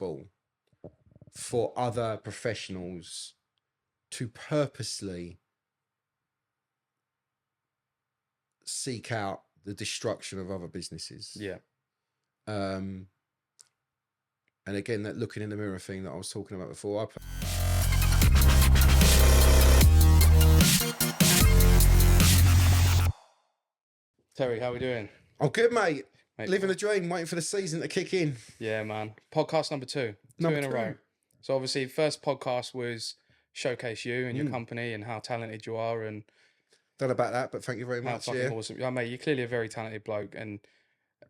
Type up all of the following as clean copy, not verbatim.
acceptable for other professionals to purposely seek out the destruction of other businesses. Yeah. And again, that looking in the mirror thing that I was talking about before. Terry, how we doing? I'm good, mate. Living a dream, waiting for the season to kick in. Yeah, man. Podcast number two in a row. So obviously, first podcast was showcase you and your company and how talented you are, and don't know about that, but thank you very much. How fucking awesome! Yeah, mate, you're clearly a very talented bloke, and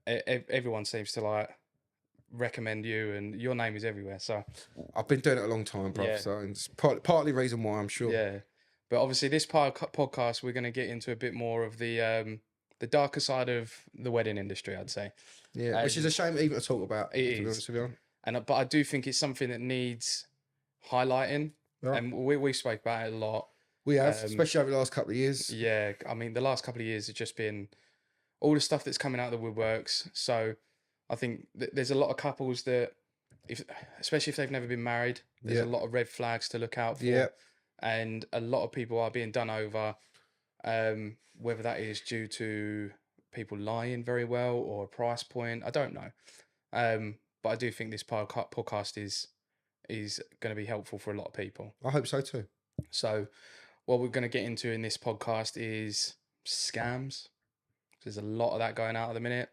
everyone seems to like recommend you, and your name is everywhere. So I've been doing it a long time, bro. So it's partly reason why, I'm sure. Yeah, but obviously this podcast we're going to get into a bit more of the darker side of the wedding industry, I'd say. Yeah, which is a shame even to talk about. It is. Be honest with you. But I do think it's something that needs highlighting, and we spoke about it a lot. We have, especially over the last couple of years. Yeah, I mean, the last couple of years have just been all the stuff that's coming out of the woodworks. So I think there's a lot of couples that, especially if they've never been married, there's a lot of red flags to look out for. Yeah. And a lot of people are being done over, whether that is due to people lying very well or a price point. I don't know. But I do think this podcast is going to be helpful for a lot of people. I hope so too. So what we're going to get into in this podcast is scams. There's a lot of that going out at the minute.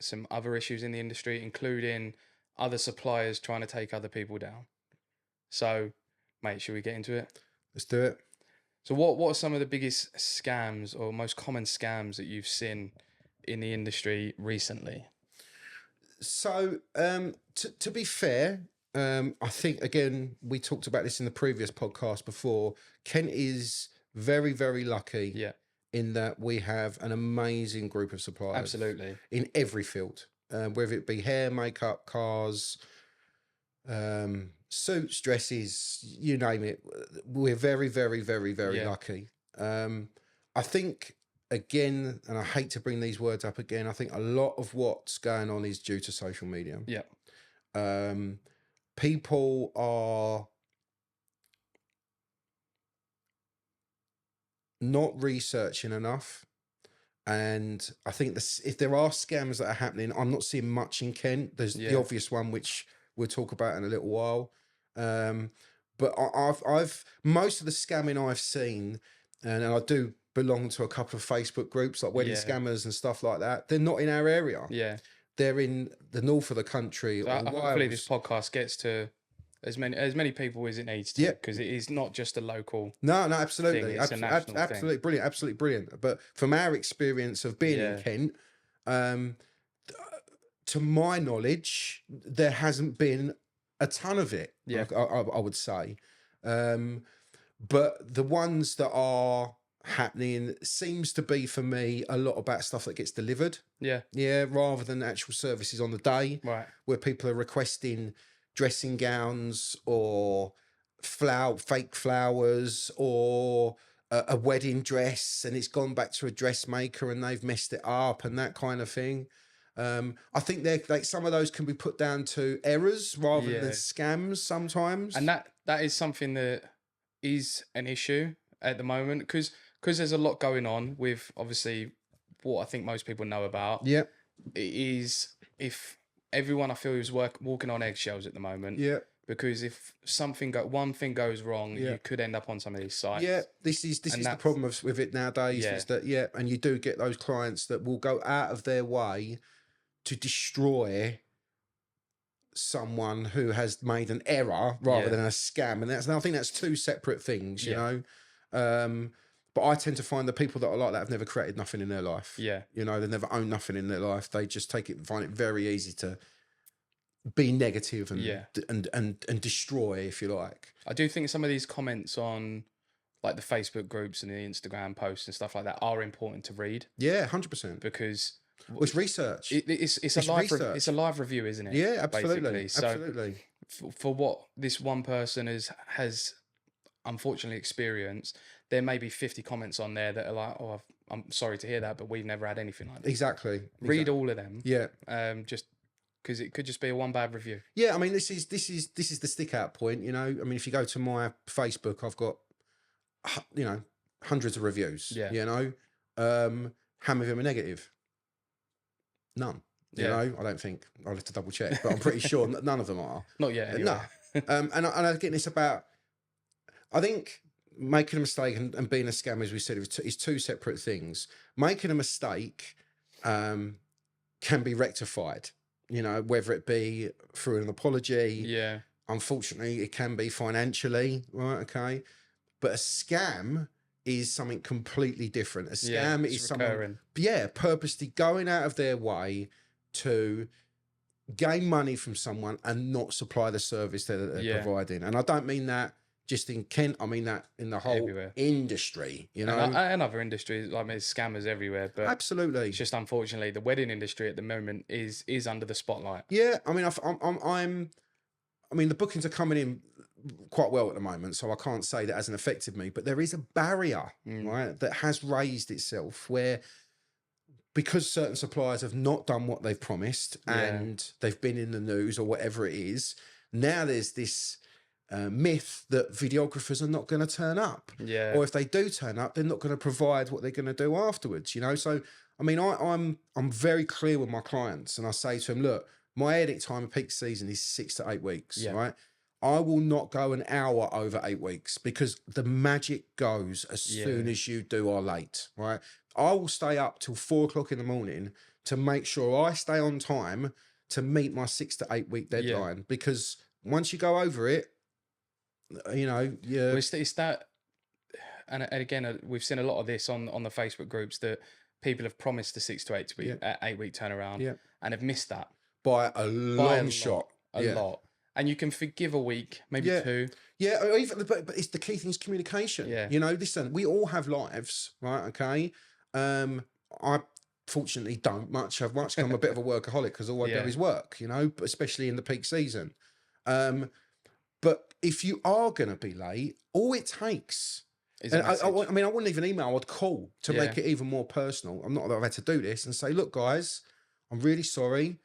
Some other issues in the industry, including other suppliers trying to take other people down. So, mate, should we get into it? Let's do it. So what are some of the biggest scams or most common scams that you've seen in the industry recently? So, to be fair, I think, again, we talked about this in the previous podcast before. Kent is very, very lucky in that we have an amazing group of suppliers. Absolutely. In every field, whether it be hair, makeup, cars, suits, dresses, you name it. We're very, very, very, very lucky. I think, again, and I hate to bring these words up again, I think a lot of what's going on is due to social media. Yeah. People are not researching enough. And I think if there are scams that are happening, I'm not seeing much in Kent. There's the obvious one, which we'll talk about in a little while. But I've most of the scamming I've seen, and I do belong to a couple of Facebook groups like wedding scammers and stuff like that. They're not in our area. Yeah. They're in the north of the country. So hopefully this podcast gets to as many people as it needs to, because it is not just a local. No, absolutely, thing. It's a national absolutely thing. Brilliant, absolutely brilliant. But from our experience of being in Kent, to my knowledge, there hasn't been a ton of it. Yeah, I would say, but the ones that are happening seems to be, for me, a lot about stuff that gets delivered. Yeah, rather than actual services on the day. Right. Where people are requesting dressing gowns or fake flowers or a wedding dress, and it's gone back to a dressmaker and they've messed it up and that kind of thing. I think they're like, some of those can be put down to errors rather than scams sometimes. And that is something that is an issue at the moment, because there's a lot going on with, obviously, what I think most people know about. Yeah. It is, if everyone I feel is walking on eggshells at the moment. Yeah. Because if one thing goes wrong, you could end up on some of these sites. Yeah, this is the problem with it nowadays. Is that and you do get those clients that will go out of their way to destroy someone who has made an error rather than a scam, and I think that's two separate things. You know. But I tend to find the people that are like that have never created nothing in their life. Yeah. You know, they never owned nothing in their life. They just find it very easy to be negative and destroy, if you like. I do think some of these comments on like the Facebook groups and the Instagram posts and stuff like that are important to read. Yeah, 100%. Because it's research. It's a live review, isn't it? Yeah, absolutely. Basically. So absolutely. For what this one person has unfortunately experienced, there may be 50 comments on there that are like, "Oh, I'm sorry to hear that, but we've never had anything like that." Exactly. Read all of them. Yeah. Just because it could just be a one bad review. Yeah, I mean, this is the stick out point. You know, I mean, if you go to my Facebook, I've got hundreds of reviews. Yeah. You know, how many of them are negative? None. You know, I don't think. I'll have to double check, but I'm pretty sure none of them are. Not yet. Anyway. No. And again, it's about. I think making a mistake and being a scam, as we said, is two separate things. Making a mistake can be rectified. You know, whether it be through an apology. Yeah. Unfortunately, it can be financially, right? Okay. But a scam is something completely different. A scam is someone, purposely going out of their way to gain money from someone and not supply the service that they're providing. And I don't mean that just in Kent. I mean that in the whole industry, you know, and other industries. Like, there's scammers everywhere, but absolutely, it's just unfortunately the wedding industry at the moment is under the spotlight. Yeah, I mean, I mean, the bookings are coming in quite well at the moment, so I can't say that hasn't affected me. But there is a barrier, right, that has raised itself where, because certain suppliers have not done what they've promised and they've been in the news or whatever it is, now there's this myth that videographers are not going to turn up. Yeah. Or if they do turn up, they're not going to provide what they're going to do afterwards, you know? So, I mean, I'm very clear with my clients, and I say to them, look, my edit time of peak season is 6 to 8 weeks, right? I will not go an hour over 8 weeks because the magic goes as soon as you are late, right? I will stay up till 4 o'clock in the morning to make sure I stay on time to meet my 6 to 8 week deadline, because once you go over it, you know, well, it's that, and again, we've seen a lot of this on the Facebook groups that people have promised the 6 to 8 week turnaround and have missed that. By a long shot. A lot. And you can forgive a week, maybe 2. Yeah, or even, but it's the key thing is communication. Yeah. You know, listen, we all have lives, right? Okay. I fortunately don't have much. I'm a bit of a workaholic because all I do is work, you know, especially in the peak season. But if you are going to be late, all it takes is I mean, I wouldn't even email, I'd call to make it even more personal. I'm not that I've had to do this, and say, look, guys, I'm really sorry.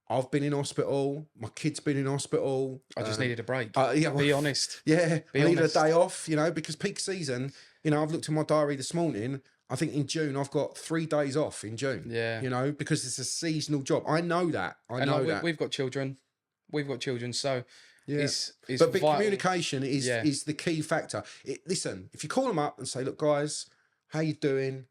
I've been in hospital. My kid's been in hospital. I just needed a break. Be honest. Yeah, I needed a day off, you know, because peak season, you know, I've looked at my diary this morning. I think in June, I've got 3 days off in June. Yeah. You know, because it's a seasonal job. I know that. I know that. We've got children. So it's but communication is the key factor. Listen, if you call them up and say, look, guys, how you doing?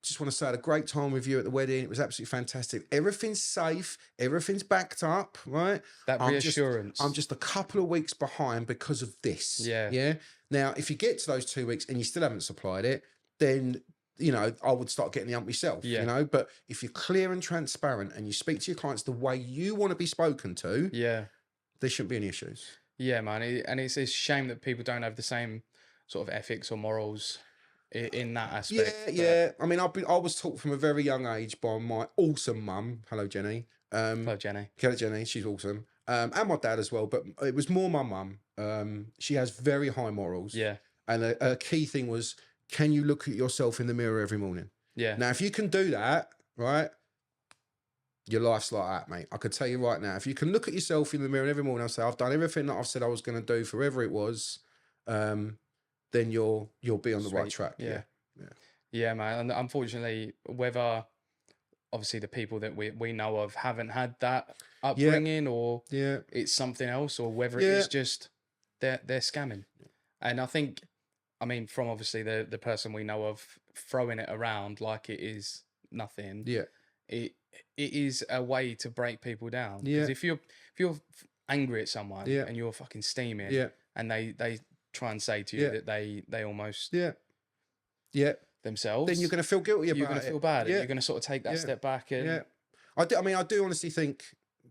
Just want to say I had a great time with you at the wedding. It was absolutely fantastic. Everything's safe. Everything's backed up, right? That reassurance. I'm just a couple of weeks behind because of this. Yeah. Yeah. Now, if you get to those 2 weeks and you still haven't supplied it, then, you know, I would start getting the ump myself, you know? But if you're clear and transparent and you speak to your clients the way you want to be spoken to, there shouldn't be any issues. Yeah, man. And it's a shame that people don't have the same sort of ethics or morals in that aspect. Yeah. I mean, I was taught from a very young age by my awesome mum. Hello, Jenny. Hello, Jenny. Hello, Jenny. She's awesome. And my dad as well, but it was more my mum. She has very high morals. Yeah. And a key thing was, can you look at yourself in the mirror every morning? Yeah. Now, if you can do that, right, your life's like that, mate. I could tell you right now, if you can look at yourself in the mirror every morning and say, I've done everything that I've said I was going to do for whoever it was, then you'll be on the right track. Yeah, man. And unfortunately, whether obviously the people that we know of haven't had that upbringing or it's something else, or whether it is just they're scamming. And I think, I mean, from obviously the person we know of throwing it around like it is nothing. Yeah. It is a way to break people down. Because if you're angry at someone and you're fucking steaming and they try and say to you that they almost themselves, then you're going to feel guilty about it. You're going to feel bad. You're going to sort of take that step back. And I do honestly think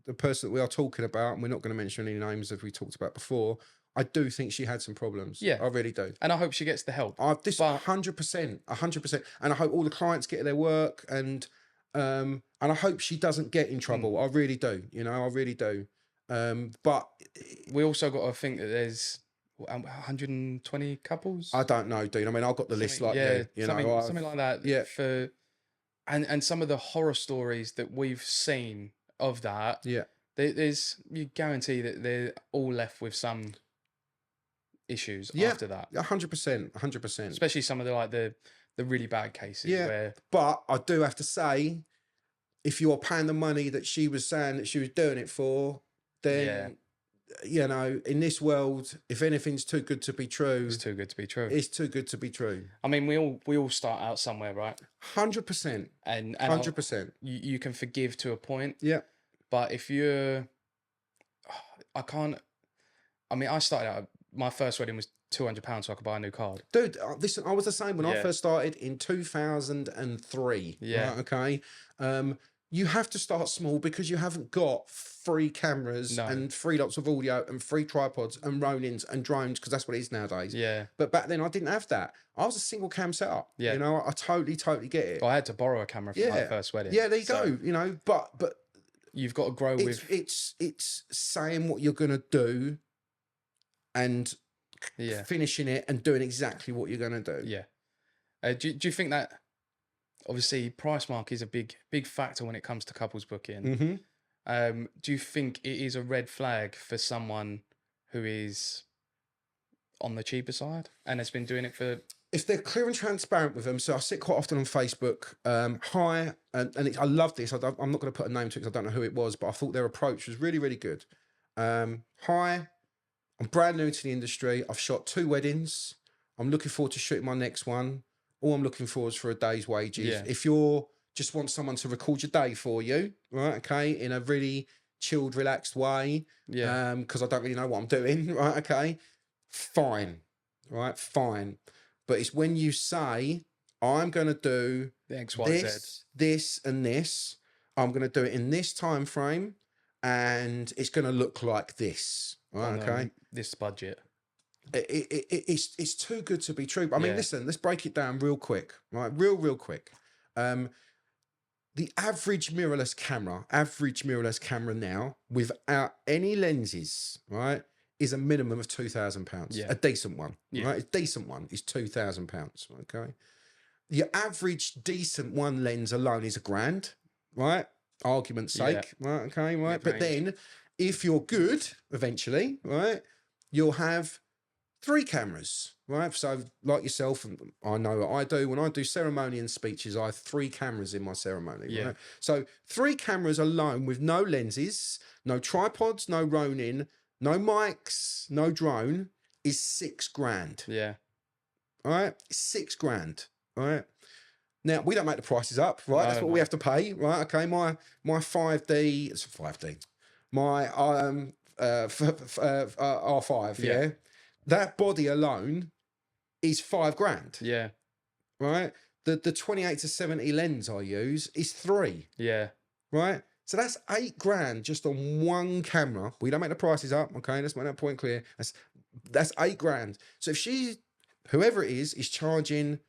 the person that we are talking about, and we're not going to mention any names as we talked about before, I do think she had some problems. Yeah, I really do. And I hope she gets the help. 100%. And I hope all the clients get their work, and I hope she doesn't get in trouble. I really do. You know, I really do. But we also got to think that there's 120 couples. I don't know, dude. I mean, I've got the list like you know, something like that. Yeah. And some of the horror stories that we've seen of that. Yeah. you guarantee that they're all left with some issues after that. 100%, 100%. Especially some of the really bad cases where. But I do have to say, if you're paying the money that she was saying that she was doing it for, then you know, in this world, if anything's too good to be true, it's too good to be true. It's too good to be true. I mean, we all start out somewhere, right? 100%. And 100%. You can forgive to a point. Yeah. But if you're, I started out. My first wedding was £200 so I could buy a new card. Dude, listen, I was the same when I first started in 2003. Yeah. Right, okay. You have to start small because you haven't got free cameras and free lots of audio and free tripods and Ronins and drones, because that's what it is nowadays. Yeah. But back then I didn't have that. I was a single cam setup. Yeah. You know, I totally get it. Well, I had to borrow a camera for my first wedding. Yeah, there you go. You know, but you've got to grow with. It's saying what you're gonna do, and finishing it and doing exactly what you're gonna do. Yeah. Do you think that? Obviously, price mark is a big factor when it comes to couples booking. Mm-hmm. Do you think it is a red flag for someone who is on the cheaper side and has been doing it for? If they're clear and transparent with them, so I sit quite often on Facebook. Hi, and I love this. I'm not going to put a name to it because I don't know who it was, but I thought their approach was really, really good. Hi, I'm brand new to the industry. I've shot 2 weddings. I'm looking forward to shooting my next one. All I'm looking for is for a day's wages. Yeah. If you're just want someone to record your day for you, right? Okay, in a really chilled, relaxed way. Yeah. Because I don't really know what I'm doing, right? Okay, fine, right? Fine. But it's when you say, I'm going to do the X, Y, Z. This, and this. I'm going to do it in this time frame, and it's going to look like this, right? Okay. This budget. It's too good to be true. But I mean, listen, let's break it down real quick, right? Real quick. The average mirrorless camera now, without any lenses, right, is a minimum of £2,000. Yeah. A decent one, right? A decent one is £2,000. Okay. Your average decent one lens alone is £1,000, right? Argument's sake, right? Okay, right. But then, if you're good, eventually, right, you'll have 3 cameras, right? So like yourself, and I know what I do. When I do ceremony and speeches, I have 3 cameras in my ceremony, right? So 3 cameras alone with no lenses, no tripods, no Ronin, no mics, no drone is £6,000. Yeah. All right? £6,000. All right? Now, we don't make the prices up, right? That's what we have to pay, right? Okay, my 5D, it's 5D. My R5, yeah? That body alone is £5,000. Yeah. Right? The 28 to 70 lens I use is 3. Yeah. Right? So that's £8,000 just on one camera. We don't make the prices up, okay? Let's make that point clear. That's £8,000. So if whoever it is charging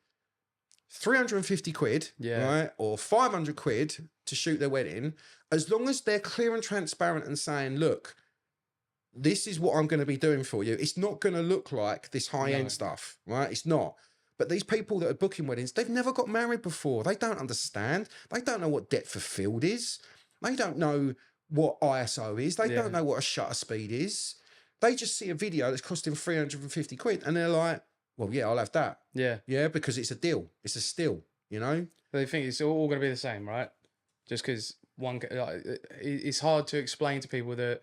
350 quid, right, or 500 quid to shoot their wedding, as long as they're clear and transparent and saying, look, this is what I'm going to be doing for you. It's not going to look like this high-end stuff, right? It's not. But these people that are booking weddings, they've never got married before. They don't understand. They don't know what depth of field is. They don't know what ISO is. They don't know what a shutter speed is. They just see a video that's costing 350 quid and they're like, well, yeah, I'll have that. Yeah. Yeah, because it's a deal. It's a steal, you know? They think it's all going to be the same, right? Just because it's hard to explain to people that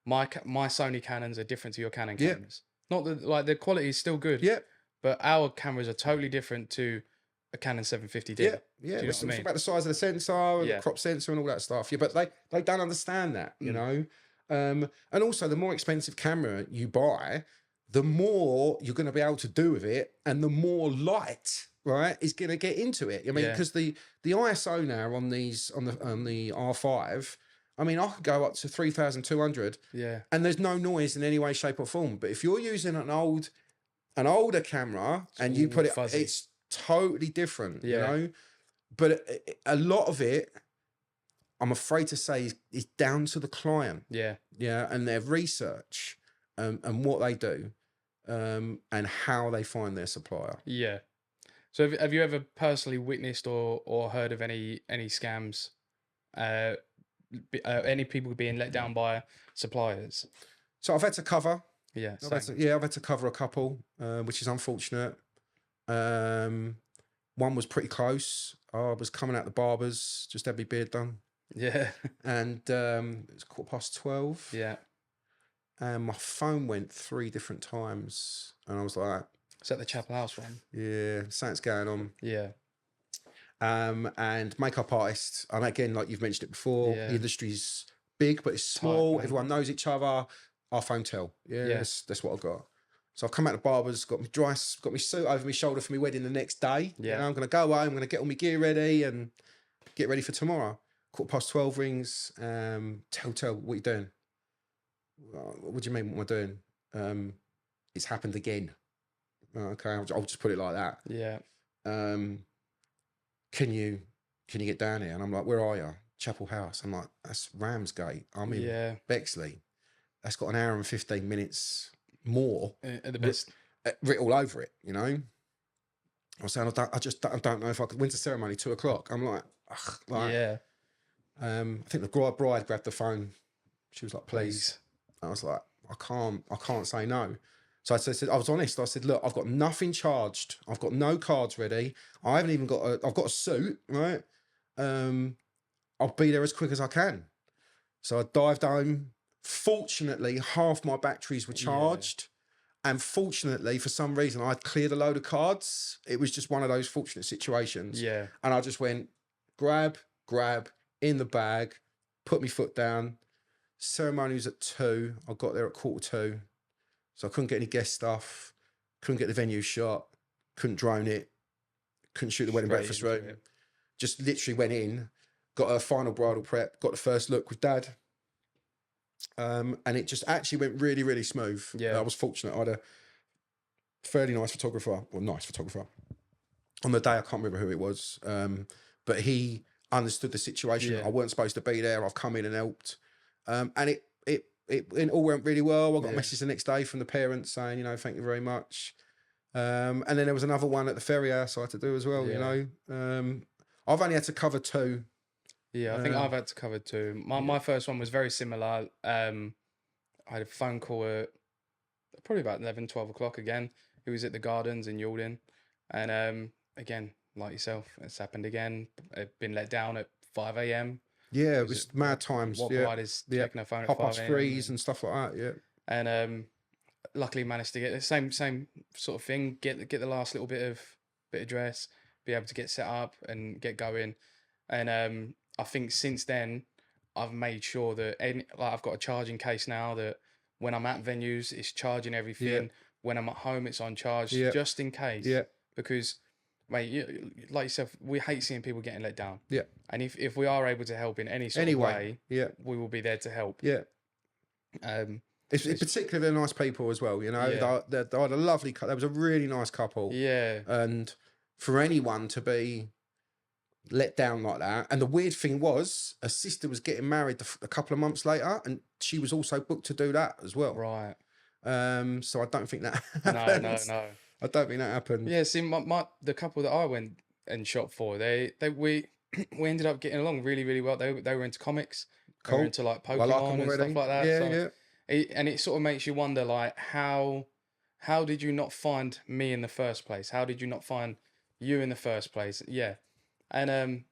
my Sony Canons are different to your Canon cameras. Not that the quality is still good. Yeah. But our cameras are totally different to a Canon 750D. Yeah. Do you know what I mean? About the size of the sensor and the crop sensor and all that stuff. Yeah, but they don't understand that, you know? And also, the more expensive camera you buy, the more you're going to be able to do with it, and the more light, right, is going to get into it. I mean, because the ISO now on the R5, I mean, I could go up to 3,200. Yeah. And there's no noise in any way, shape, or form. But if you're using an older camera and you put it, fuzzy. It's totally different, you know? But a lot of it, I'm afraid to say, is down to the client. Yeah. Yeah. And their research and what they do and how they find their supplier. Yeah. So have you ever personally witnessed or heard of any scams any people being let down by suppliers? So I've had to cover. Yeah, I've had to cover a couple, which is unfortunate. One was pretty close. I was coming out the barbers, just had my beard done. Yeah. And it was 12:15. Yeah. And my phone went 3 different times. And I was like, Is that the Chapel House one? yeah, something's going on. Yeah. And makeup artists, and again, like you've mentioned it before, Yeah. the industry's big, but it's small. Tight, Everyone knows each other. Our phone tell. Yeah. That's what I've got. So I've come out the barbers, got my suit over my shoulder for my wedding the next day. Yeah. You know, I'm going to go away. I'm going to get all my gear ready and get ready for tomorrow. 12:15 rings. Tell, what are you doing? What do you mean, what am I doing? It's happened again. Okay, I'll just put it like that. Yeah. Can you get down here? And I'm like, where are you? Chapel House. I'm like, that's Ramsgate. I'm in Bexley. That's got an hour and 15 minutes more At the best. Written all over it, you know. I was saying, I don't know if I could. When's the ceremony? 2:00. I'm like, ugh, like, yeah. I think the bride grabbed the phone. She was like, please. I was like, I can't say no. So I said, I was honest. I said, look, I've got nothing charged. I've got no cards ready. I haven't even I've got a suit, right? I'll be there as quick as I can. So I dived home. Fortunately, half my batteries were charged. Yeah. And fortunately, for some reason, I'd cleared a load of cards. It was just one of those fortunate situations. Yeah. And I just went, grab, in the bag, put my foot down. Ceremony was at 2. I got there at 2:15. So I couldn't get any guest stuff, couldn't get the venue shot, couldn't drone it, couldn't shoot the wedding breakfast room. Just literally went in, got a final bridal prep, got the first look with Dad. And it just actually went really, really smooth. Yeah. I was fortunate. I had a fairly nice photographer. On the day, I can't remember who it was, but he understood the situation. Yeah. I weren't supposed to be there. I've come in and helped. And it all went really well. I got a message the next day from the parents saying, you know, thank you very much. And then there was another one at the ferry house I had to do as well, you know. I've only had to cover 2. Yeah, I think I've had to cover 2. My first one was very similar. I had a phone call at probably about 11, 12 o'clock again. It was at the Gardens in Yalding. And again, like yourself, it's happened again. I've been let down at 5 a.m. Yeah, it was mad times. What bride is taking her phone at 5 a.m. 3s and stuff like that, yeah. And luckily managed to get the same sort of thing, get the last little bit of dress, be able to get set up and get going. And I think since then I've made sure that I've got a charging case now that when I'm at venues it's charging everything. Yeah. When I'm at home it's on charge, just in case. Yeah. Because mate, like yourself, we hate seeing people getting let down. Yeah. And if we are able to help in any sort of way, we will be there to help. Yeah. It's particularly nice people as well, you know. Yeah. They had a lovely couple. There was a really nice couple. Yeah. And for anyone to be let down like that, and the weird thing was, her sister was getting married a couple of months later, and she was also booked to do that as well. Right. So I don't think that. No. I don't think that happened. Yeah. See, the couple that I went and shot for, we ended up getting along really, really well. They were into comics. Cool. They were into like Pokemon and stuff like that. Yeah, and it sort of makes you wonder, like, how did you not find me in the first place? How did you not find you in the first place? Yeah. And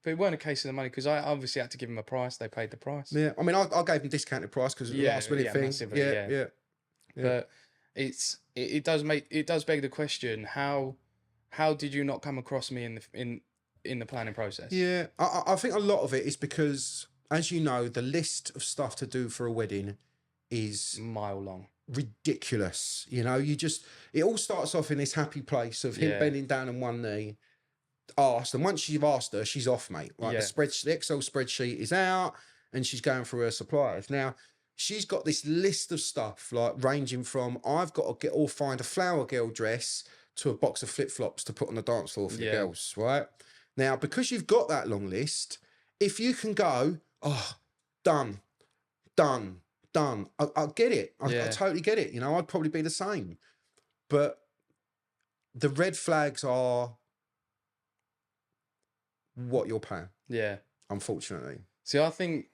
but it weren't a case of the money, because I obviously had to give them a price. They paid the price. Yeah, I mean, I gave them discounted price because it was a last minute thing. Massively, yeah. But it does beg the question: how did you not come across me in the planning process? Yeah, I think a lot of it is because, as you know, the list of stuff to do for a wedding is mile long, ridiculous. You know, it all starts off in this happy place of him bending down on one knee, asked, and once you've asked her, she's off, mate. Like the Excel spreadsheet is out, and she's going through her suppliers. Now, she's got this list of stuff, like ranging from I've got to find a flower girl dress to a box of flip flops to put on the dance floor for the girls, right? Now, because you've got that long list, if you can go, done. I get it. I totally get it. You know, I'd probably be the same. But the red flags are what you're paying. Yeah. Unfortunately. See, I think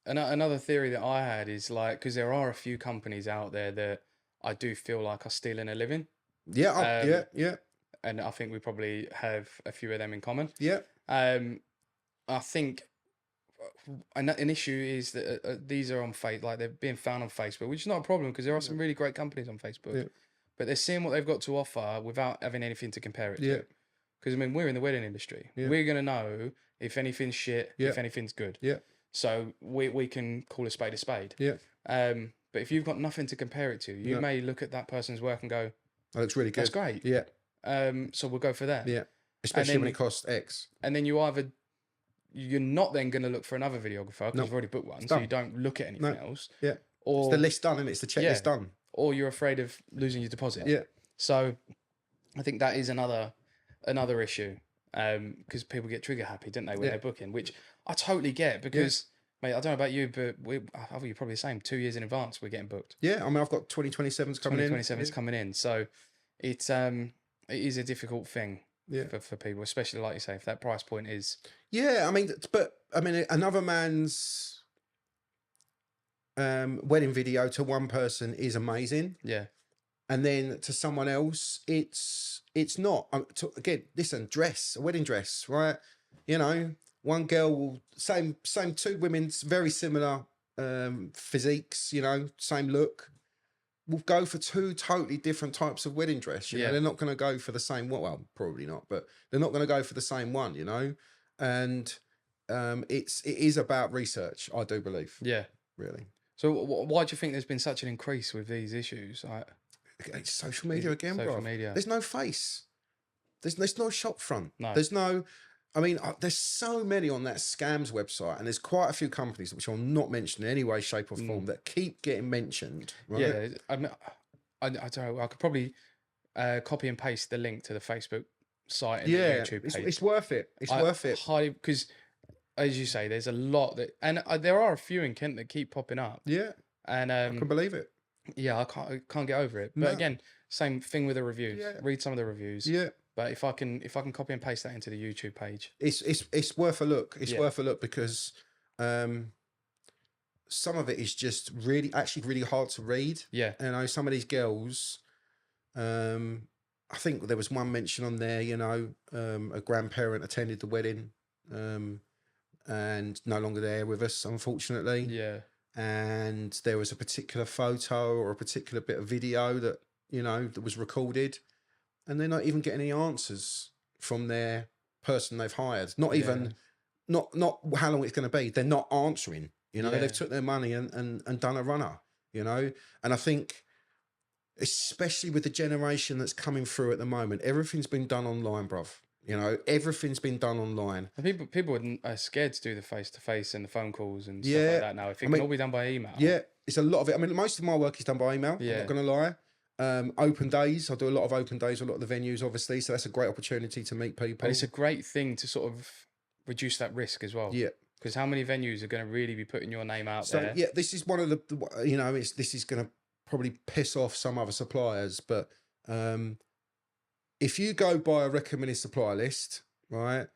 another theory that I had is like, because there are a few companies out there that I do feel like are stealing a living. Yeah, yeah. And I think we probably have a few of them in common. Yeah. I think an issue is that these are on like they're being found on Facebook, which is not a problem because there are some really great companies on Facebook. Yeah. But they're seeing what they've got to offer without having anything to compare it Yeah. to. Because I mean, we're in the wedding industry. Yeah. We're gonna know if anything's shit, Yeah. if anything's good. Yeah. So we can call a spade a spade. Yeah. But if you've got nothing to compare it to, you may look at that person's work and go, "That looks really good. That's great. Yeah. So we'll go for that. Yeah. Especially when it costs X. And then you're not then going to look for another videographer because you've already booked one, so you don't look at anything else. Yeah. Or it's the list done, and it's the checklist done. Or you're afraid of losing your deposit. Yeah. So I think that is another issue because people get trigger happy, don't they, when they're booking, which I totally get because, mate, I don't know about you, but I think you're probably the same. 2 years in advance, we're getting booked. Yeah. I mean, I've got 2027s coming in. 2027's coming in. So it is a difficult thing for people, especially like you say, if that price point is. Yeah. I mean, another man's wedding video to one person is amazing. Yeah. And then to someone else, it's not. Again, listen, a wedding dress, right? You know, one girl will same two women's very similar physiques, you know, same look. Will go for two totally different types of wedding dress. You know, they're not going to go for the same one. Well, probably not, but they're not going to go for the same one. You know, and it is about research. I do believe. Yeah. Really. So why do you think there's been such an increase with these issues? It's social media again, bro. Social media. There's no face. There's no shop front. No. There's no. I mean, there's so many on that scams website, and there's quite a few companies which I'll not mention in any way, shape, or form that keep getting mentioned. Right? Yeah, I mean, I don't know. I could probably copy and paste the link to the Facebook site and the YouTube page. It's worth it. It's worth it. Highly, because as you say, there's a lot that, and there are a few in Kent that keep popping up. Yeah, and I can believe it. Yeah, I can't get over it. But again, same thing with the reviews. Yeah. Read some of the reviews. Yeah. But if I can copy and paste that into the YouTube page, it's worth a look. It's worth a look because some of it is just really hard to read. Yeah. You know, some of these girls, I think there was one mention on there, you know, a grandparent attended the wedding and no longer there with us, unfortunately. Yeah. And there was a particular photo or a particular bit of video that, you know, that was recorded. And they're not even getting any answers from their person they've hired. Not even, not how long it's going to be. They're not answering. You know, they've took their money and done a runner. You know, and I think, especially with the generation that's coming through at the moment, everything's been done online, bruv. You know, everything's been done online. And people are scared to do the face-to-face and the phone calls and stuff like that now. If it can all be done by email. Yeah, it's a lot of it. I mean, most of my work is done by email. Yeah. I'm not going to lie. Open days, I do a lot of open days, a lot of the venues, obviously, so that's a great opportunity to meet people. And it's a great thing to sort of reduce that risk as well. Yeah, because how many venues are going to really be putting your name out there? Yeah, this is one of the you know, this is going to probably piss off some other suppliers, but if you go by a recommended supplier list, right,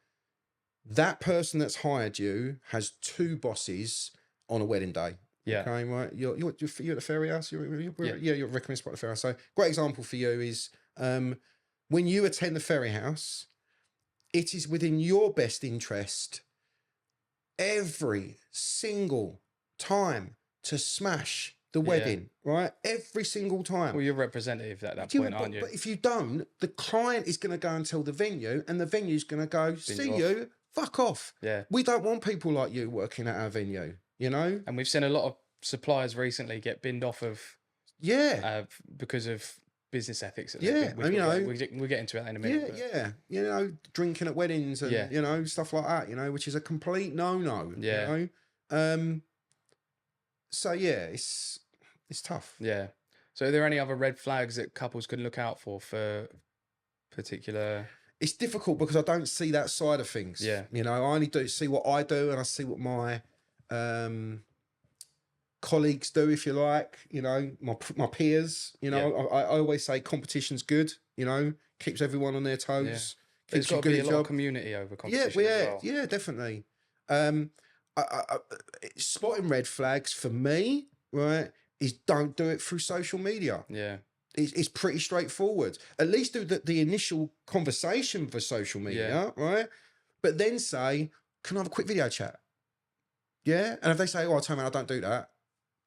that person that's hired you has two bosses on a wedding day. Yeah. Okay, right. You're at the ferry house. You're recommended spot at the ferry house. So, great example for you is when you attend the ferry house, it is within your best interest every single time to smash the wedding, right? Every single time. Well, you're representative at that point, aren't you? But if you don't, the client is going to go and tell the venue, and the venue's going to go, see you, fuck off. Yeah. We don't want people like you working at our venue. You know, and we've seen a lot of suppliers recently get binned off of because of business ethics. Yeah, and, you know, we'll get into it in a minute. Yeah, you know, drinking at weddings and you know, stuff like that. You know, which is a complete no. Yeah. You know? So yeah, it's tough. Yeah. So are there any other red flags that couples can look out for particular? It's difficult because I don't see that side of things. Yeah. You know, I only do see what I do, and I see what my colleagues do, if you like, you know, my peers, you know, I always say competition's good, you know, keeps everyone on their toes. There's got to be a lot of community over competition. Yeah, definitely. I, spotting red flags for me, right, is don't do it through social media. Yeah. It's pretty straightforward. At least do the initial conversation for social media, right? But then say, can I have a quick video chat? Yeah. And if they say, oh, tell me I don't do that,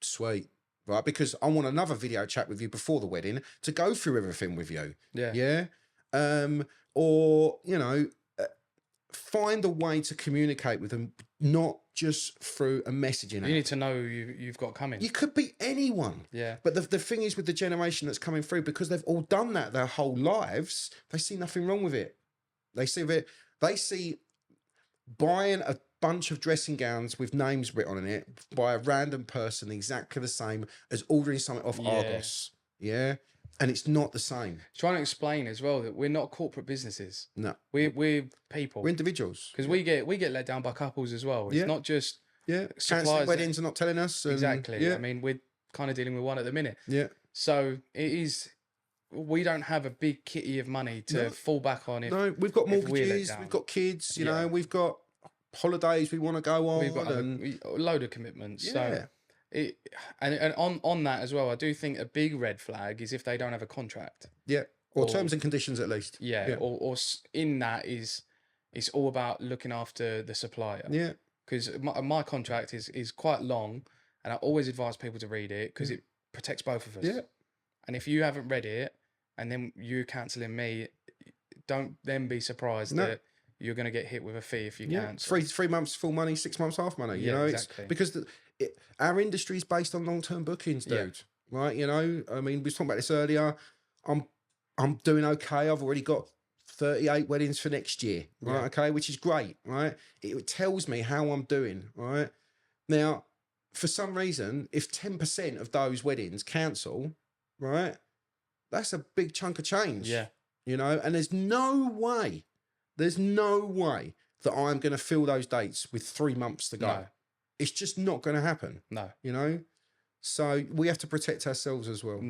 sweet. Right. Because I want another video chat with you before the wedding to go through everything with you. Yeah. Yeah. Or, you know, find a way to communicate with them, not just through a messaging app. You need to know you've got coming. You could be anyone. Yeah. But the thing is with the generation that's coming through, because they've all done that their whole lives, they see nothing wrong with it. They see buying a bunch of dressing gowns with names written on it by a random person exactly the same as ordering something off Argos. Yeah. And it's not the same. Trying to explain as well that we're not corporate businesses. No. We're people. We're individuals. Because we get let down by couples as well. It's not just suppliers. Weddings are not telling us. Exactly. Yeah. I mean, we're kind of dealing with one at the minute. Yeah. So it is. We don't have a big kitty of money to fall back on. We've got mortgages, we've got kids, you know, we've got holidays we want to go on. We've got a load of commitments. Yeah. So and on that as well, I do think a big red flag is if they don't have a contract. Yeah. Or terms and conditions at least. Yeah. Or in that is it's all about looking after the supplier. Yeah. Because my contract is quite long, and I always advise people to read it because it protects both of us. Yeah. And if you haven't read it and then you're cancelling me, don't then be surprised that you're going to get hit with a fee if you cancel. 3 months full money, 6 months half money. You know, exactly. It's because our industry is based on long-term bookings, dude. Yeah. Right? You know, I mean, we were talking about this earlier. I'm doing okay. I've already got 38 weddings for next year. Right? Yeah. Okay, which is great. Right? It tells me how I'm doing. Right? Now, for some reason, if 10% of those weddings cancel, right, that's a big chunk of change. Yeah. You know, and there's no way that I'm going to fill those dates with 3 months to go. No. It's just not going to happen. No. You know, so we have to protect ourselves as well.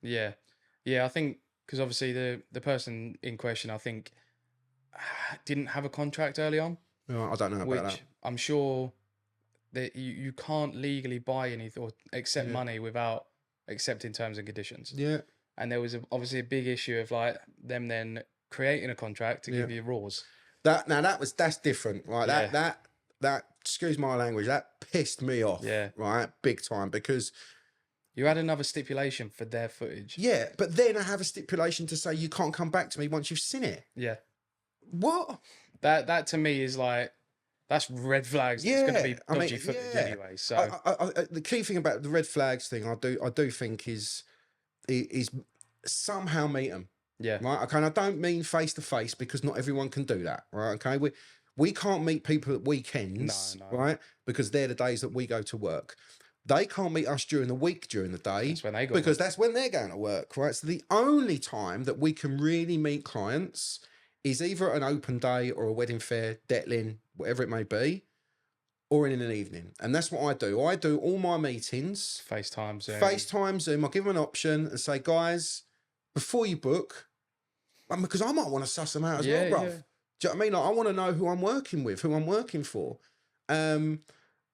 Yeah. I think because obviously the person in question, I think, didn't have a contract early on. No, I don't know about that. I'm sure that you can't legally buy anything or accept money without accepting terms and conditions. Yeah. And there was obviously a big issue of like them then creating a contract to give you rules. That's different, right? Yeah. That excuse my language, that pissed me off. Yeah. Right, big time, because you had another stipulation for their footage. Yeah, but then I have a stipulation to say you can't come back to me once you've seen it. Yeah. What? That to me is like, that's red flags. Yeah. It's going to be dodgy footage anyway. So the key thing about the red flags thing, I do think is somehow meet them. Yeah. Right. Okay. And I don't mean face to face, because not everyone can do that. Right. Okay. We can't meet people at weekends. No. Right. Because they're the days that we go to work. They can't meet us during the week, during the day. That's when they go. Because that's when they're going to work. Right. So the only time that we can really meet clients is either an open day or a wedding fair, Detlin, whatever it may be, or in an evening. And that's what I do. I do all my meetings. FaceTime Zoom. I'll give them an option and say, guys, before you book, because I might want to suss them out as well, bruv. Yeah. Do you know what I mean? Like, I want to know who I'm working with, who I'm working for. And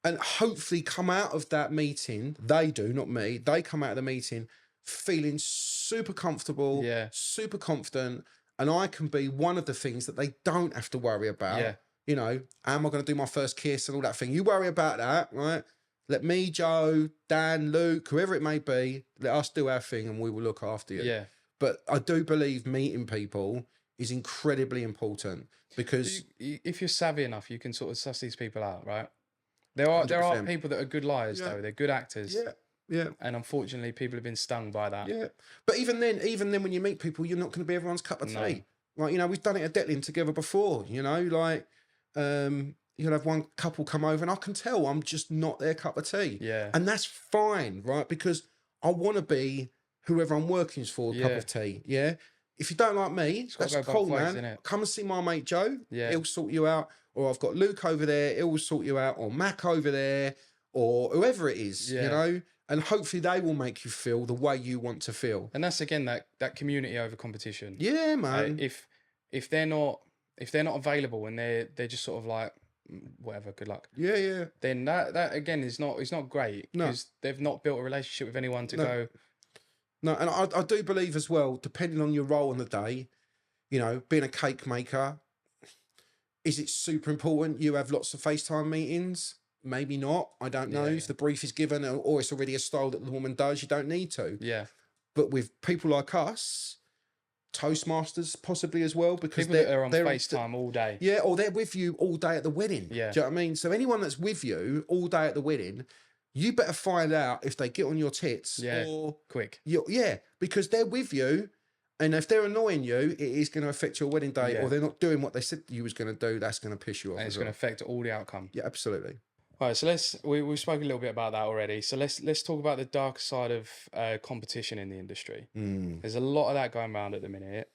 hopefully come out of that meeting, they do, not me, they come out of the meeting feeling super comfortable, super confident, and I can be one of the things that they don't have to worry about. Yeah. You know, am I going to do my first kiss and all that thing? You worry about that, right? Let me, Joe, Dan, Luke, whoever it may be, let us do our thing and we will look after you. Yeah. But I do believe meeting people is incredibly important, because if you're savvy enough, you can sort of suss these people out, right? There are people that are good liars, though. They're good actors. Yeah. Yeah. And unfortunately, people have been stung by that. Yeah. But even then, when you meet people, you're not going to be everyone's cup of tea. Like, you know, we've done it at Detlin together before, you know, like, you'll have one couple come over and I can tell I'm just not their cup of tea. Yeah. And that's fine, right? Because I want to be whoever I'm working for, cup of tea. Yeah. If you don't like me, that's cool, man. Come and see my mate Joe. Yeah. He'll sort you out. Or I've got Luke over there. He'll sort you out. Or Mac over there. Or whoever it is, you know. And hopefully they will make you feel the way you want to feel. And that's again that community over competition. Yeah, man. If they're not available and they're just sort of like whatever, good luck. Yeah. Then that again is not great because they've not built a relationship with anyone to go. No, and I do believe as well, depending on your role on the day, you know, being a cake maker, is it super important you have lots of FaceTime meetings? Maybe not. I don't know. If the brief is given or it's already a style that the woman does, you don't need to. Yeah. But with people like us, Toastmasters possibly as well, because people that are on FaceTime all day. Yeah, or they're with you all day at the wedding. Yeah. Do you know what I mean? So anyone that's with you all day at the wedding, you better find out if they get on your tits or quick. Because they're with you, and if they're annoying you, it is going to affect your wedding day, or they're not doing what they said you was going to do. That's going to piss you off. And it's going to affect all the outcome. Yeah, absolutely. All right, so we've spoken a little bit about that already. So let's talk about the dark side of competition in the industry. There's a lot of that going around at the minute.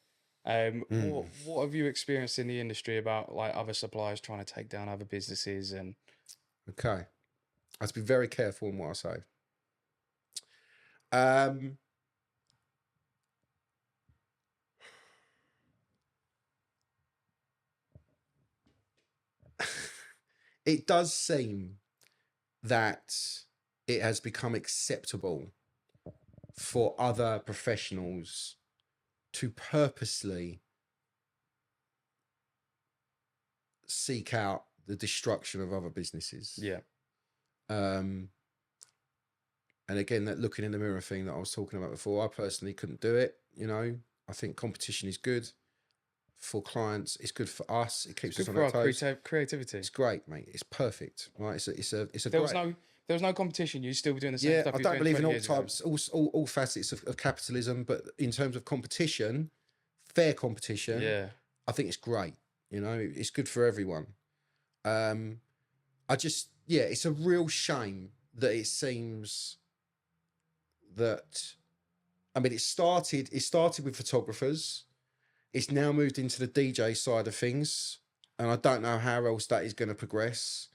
What have you experienced in the industry about like other suppliers trying to take down other businesses and? Okay, I have to be very careful in what I say. It does seem that it has become acceptable for other professionals to purposely seek out the destruction of other businesses. Yeah. And again, that looking in the mirror thing that I was talking about before, I personally couldn't do it. You know, I think competition is good for clients. It's good for us. It keeps us on our toes. Creativity. It's great, mate. It's perfect. Right. It's a. There was no competition. You'd still be doing the same stuff. I don't believe in all types, all facets of capitalism, but in terms of competition, fair competition, I think it's great. You know, it's good for everyone. It's a real shame that it seems that, I mean, it started with photographers. It's now moved into the DJ side of things, and I don't know how else that is going to progress.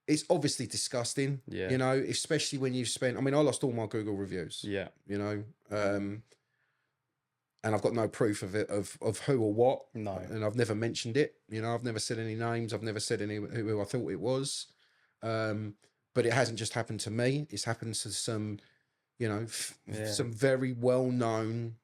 It's obviously disgusting, you know, especially when you've spent, I mean, I lost all my Google reviews, you know, and I've got no proof of it, of who or what. No. And I've never mentioned it, you know, I've never said any names. I've never said who I thought it was. But it hasn't just happened to me. It's happened to some, you know, some very well-known,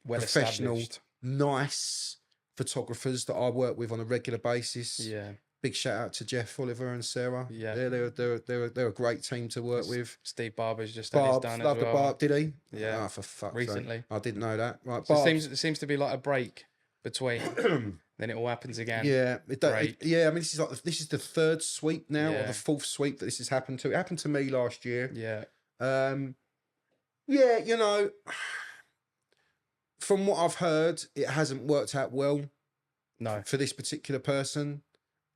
professional, nice photographers that I work with on a regular basis. Yeah. Big shout out to Jeff, Oliver, and Sarah. Yeah, they're a great team to work with. Steve Barber's just had his done as well. Barb, did he? Yeah. Oh, for fuck's recently. sake. I didn't know that. Right, so it seems to be like a break between. Then it all happens again. Yeah, I mean, this is the third sweep now, or the fourth sweep that this has happened to. It happened to me last year. Yeah. You know, from what I've heard, it hasn't worked out well. No. For this particular person.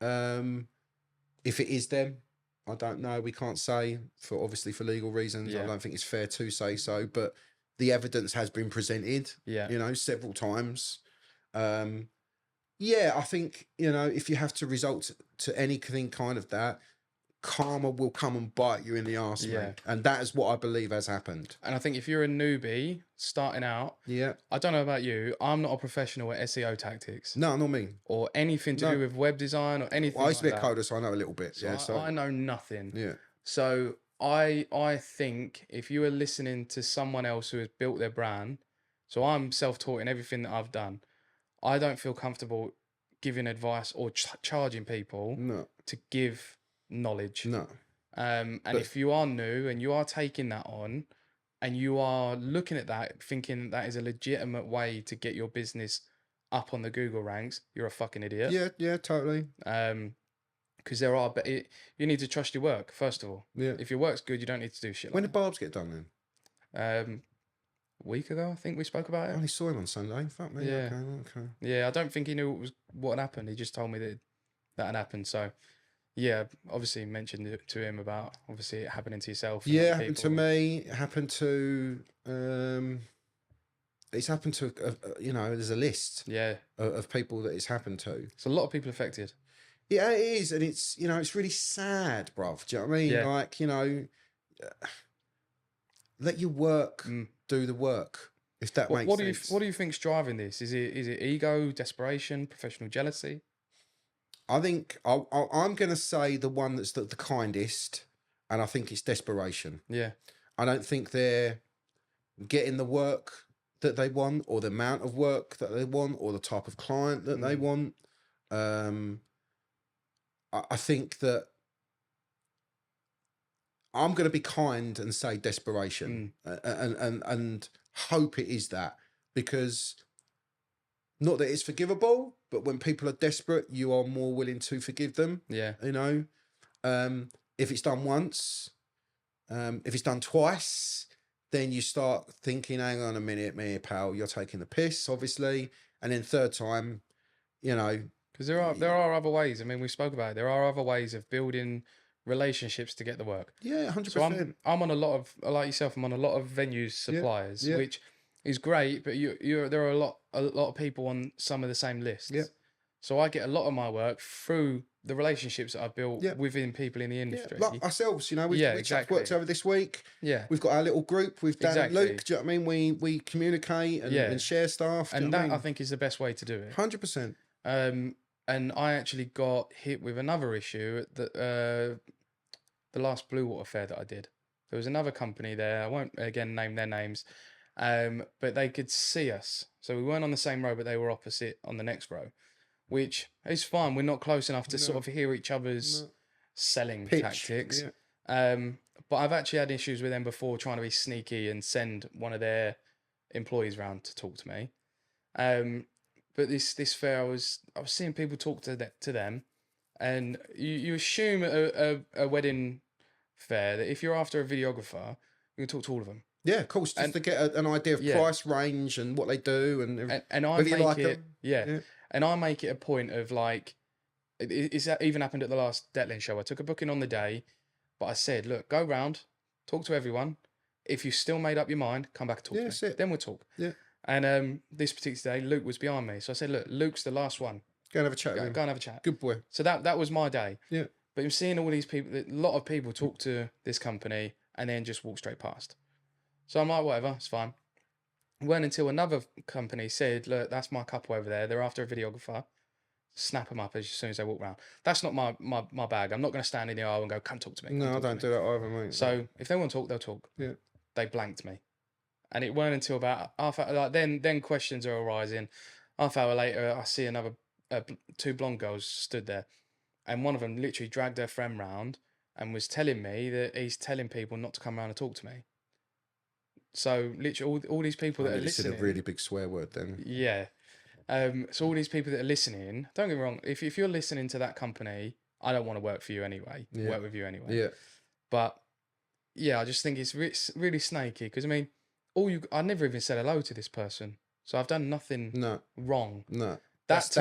If it is them, I don't know. We can't say, for legal reasons. I don't think it's fair to say so, but the evidence has been presented, you know, several times. I think, you know, if you have to resort to anything kind of that, karma will come and bite you in the arse, mate. And that is what I believe has happened. And I think if you're a newbie starting out, I don't know about you, I'm not a professional at SEO tactics. No, not me. Or anything to do with web design or anything. Well, I used to be a coder, so I know a little bit. So I know nothing. Yeah. So I think if you are listening to someone else who has built their brand, so I'm self-taught in everything that I've done, I don't feel comfortable giving advice or charging people to give knowledge. No. But if you are new and you are taking that on and you are looking at that thinking that is a legitimate way to get your business up on the Google ranks, you're a fucking idiot. Yeah, totally. Because you need to trust your work, first of all. Yeah. If your work's good, you don't need to do shit. When did Barb's get done then? A week ago, I think we spoke about it. I only saw him on Sunday. Fuck me. Yeah. Okay. Yeah, I don't think he knew what had happened. He just told me that had happened. So, yeah, obviously mentioned it to him about obviously it happening to yourself. Yeah, it happened to me. It happened to. It's happened to. You know, there's a list. Yeah. Of people that it's happened to. It's a lot of people affected. Yeah, it is, and it's it's really sad, bruv. Do you know what I mean? Yeah. Like let your work do the work. If that makes sense. What do you think's driving this? Is it ego, desperation, professional jealousy? I think I'm going to say the one that's the kindest, and I think it's desperation. Yeah. I don't think they're getting the work that they want, or the amount of work that they want, or the type of client that they want. I think that I'm going to be kind and say desperation, and hope it is that, because not that it's forgivable, but when people are desperate, you are more willing to forgive them. Yeah. You know, if it's done once, if it's done twice, then you start thinking, hang on a minute, me pal, you're taking the piss, obviously. And then third time, you know, because there are other ways. I mean, we spoke about it. There are other ways of building relationships to get the work. Yeah, 100%. So I'm on a lot of, like yourself, I'm on a lot of venues suppliers, which is great, but there are a lot of people on some of the same lists. Yeah. So I get a lot of my work through the relationships that I've built within people in the industry. Yeah, like ourselves, you know, we've worked over this week. Yeah. We've got our little group with Dan and Luke. Do you know what I mean? We communicate and share stuff. And that I think is the best way to do it. 100%. And I actually got hit with another issue at the last Blue Water Fair that I did. There was another company there. I won't again name their names, but they could see us. So we weren't on the same row, but they were opposite on the next row, which is fine. We're not close enough to sort of hear each other's selling tactics. Yeah. But I've actually had issues with them before, trying to be sneaky and send one of their employees round to talk to me. But this fair, I was seeing people talk to them, and you assume at a wedding fair that if you're after a videographer, you can talk to all of them. Yeah, of course, just to get an idea of price range and what they do, and I whether make you like it, them. Yeah, and I make it a point of like, it's even happened at the last Detlin show. I took a booking on the day, but I said, look, go round, talk to everyone. If you still made up your mind, come back and talk to me. Then we'll talk. Yeah. And this particular day, Luke was behind me. So I said, look, Luke's the last one. Go and have a chat. Go and have a chat. Good boy. So that was my day. Yeah. But I'm seeing all these people, a lot of people talk to this company and then just walk straight past. So I'm like, whatever, it's fine. Went until another company said, look, that's my couple over there. They're after a videographer. Snap them up as soon as they walk around. That's not my bag. I'm not going to stand in the aisle and go, come talk to me. No, I don't do that either, mate. So if they want to talk, they'll talk. Yeah. They blanked me. And it weren't until about half hour, like then questions are arising. Half hour later, I see another two blonde girls stood there, and one of them literally dragged her friend round and was telling me that he's telling people not to come around and talk to me. So literally, all these people that are listening. It's a really big swear word, then. Yeah. So all these people that are listening, don't get me wrong. If you're listening to that company, I don't want to work for you anyway. Yeah. Work with you anyway. Yeah. But yeah, I just think it's really snaky because I mean. I never even said hello to this person, so I've done nothing wrong. No, that's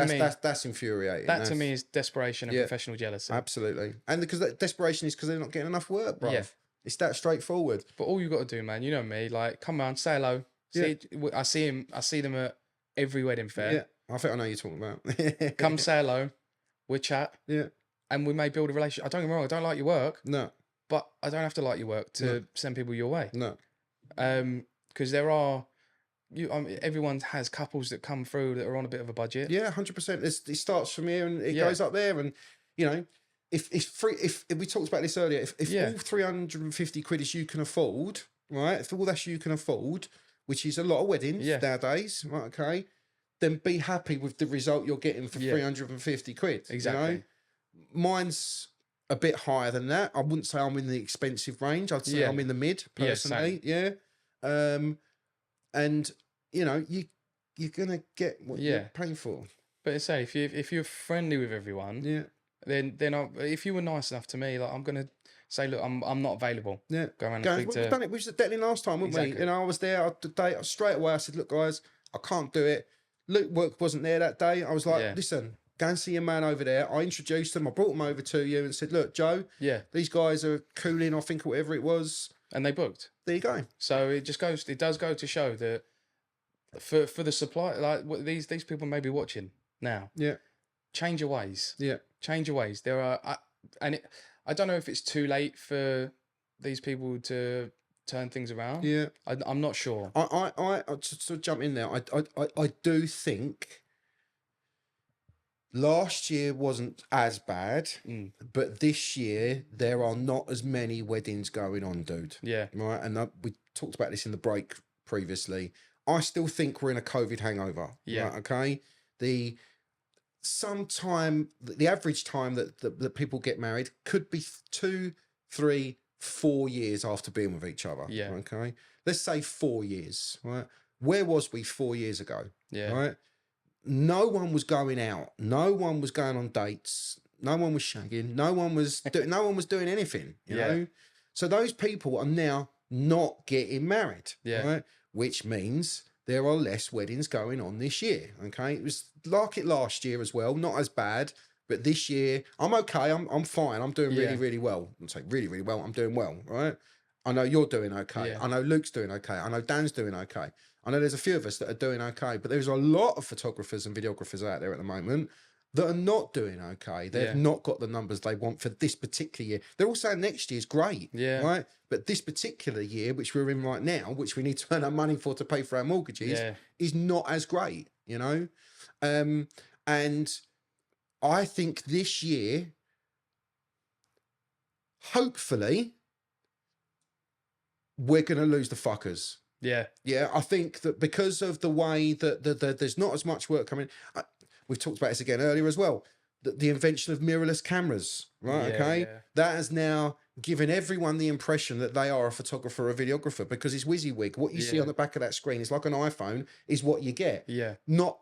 infuriating. To me is desperation and professional jealousy. Absolutely, and because that desperation is because they're not getting enough work, bro. Yeah. It's that straightforward. But all you got to do, man, you know me, like come around, say hello. I see them at every wedding fair. Yeah, I think I know what you're talking about. Come say hello, we'll chat. Yeah, and we may build a relationship. I don't get me wrong, I don't like your work. No, but I don't have to like your work to send people your way. No. Because there are, everyone has couples that come through that are on a bit of a budget. Yeah, 100%. It starts from here and it goes up there, and you know, if we talked about this earlier, if all 350 quid is you can afford, right? If all that's you can afford, which is a lot of weddings nowadays, right? Okay, then be happy with the result you're getting for 350 quid. Exactly. You know? Mine's a bit higher than that. I wouldn't say I'm in the expensive range. I'd say I'm in the mid personally. Yeah. And you know, you're gonna get what you're paying for. But it's say if you're friendly with everyone, then if you were nice enough to me, like I'm gonna say, look, I'm not available. Yeah. Go around and speak to. We've done it. We was at Detlin last time, weren't we? You know, I was there the day straight away. I said, look, guys, I can't do it. Luke wasn't there that day. I was like, listen. Go and see your man over there. I introduced them. I brought them over to you and said, look, Joe, these guys are cooling, I think, or whatever it was. And they booked. There you go. So it does go to show that for the supply, like what these people may be watching now. Yeah. Change your ways. Yeah. Change your ways. There are, I don't know if it's too late for these people to turn things around. Yeah. I'm not sure. I to jump in there. I do think last year wasn't as bad, but this year there are not as many weddings going on, dude. Yeah. Right. And we talked about this in the break previously. I still think we're in a COVID hangover. Yeah. Right, okay. The average time that people get married could be 2, 3, 4 years after being with each other. Yeah. Okay. Let's say 4 years. Right. Where was we 4 years ago? Yeah. Right. No one was going out. No one was going on dates. No one was shagging. No one was doing anything. You know. So those people are now not getting married. Yeah. Right. Which means there are less weddings going on this year. Okay. It was like it last year as well. Not as bad, but this year I'm okay. I'm fine. I'm doing really, really well. I'm saying really, really well. I'm doing well. Right. I know you're doing okay. Yeah. I know Luke's doing okay. I know Dan's doing okay. I know there's a few of us that are doing okay, but there's a lot of photographers and videographers out there at the moment that are not doing okay. They've not got the numbers they want for this particular year. They're all saying next year's great, right? But this particular year, which we're in right now, which we need to earn our money for to pay for our mortgages, is not as great, you know? And I think this year, hopefully, we're going to lose the fuckers. Yeah. Yeah, I think that because of the way that there's not as much work coming. We've talked about this again earlier as well. The invention of mirrorless cameras, right? That has now given everyone the impression that they are a photographer or a videographer because it's WYSIWYG. What you see on the back of that screen is like an iPhone, is what you get. Yeah. Not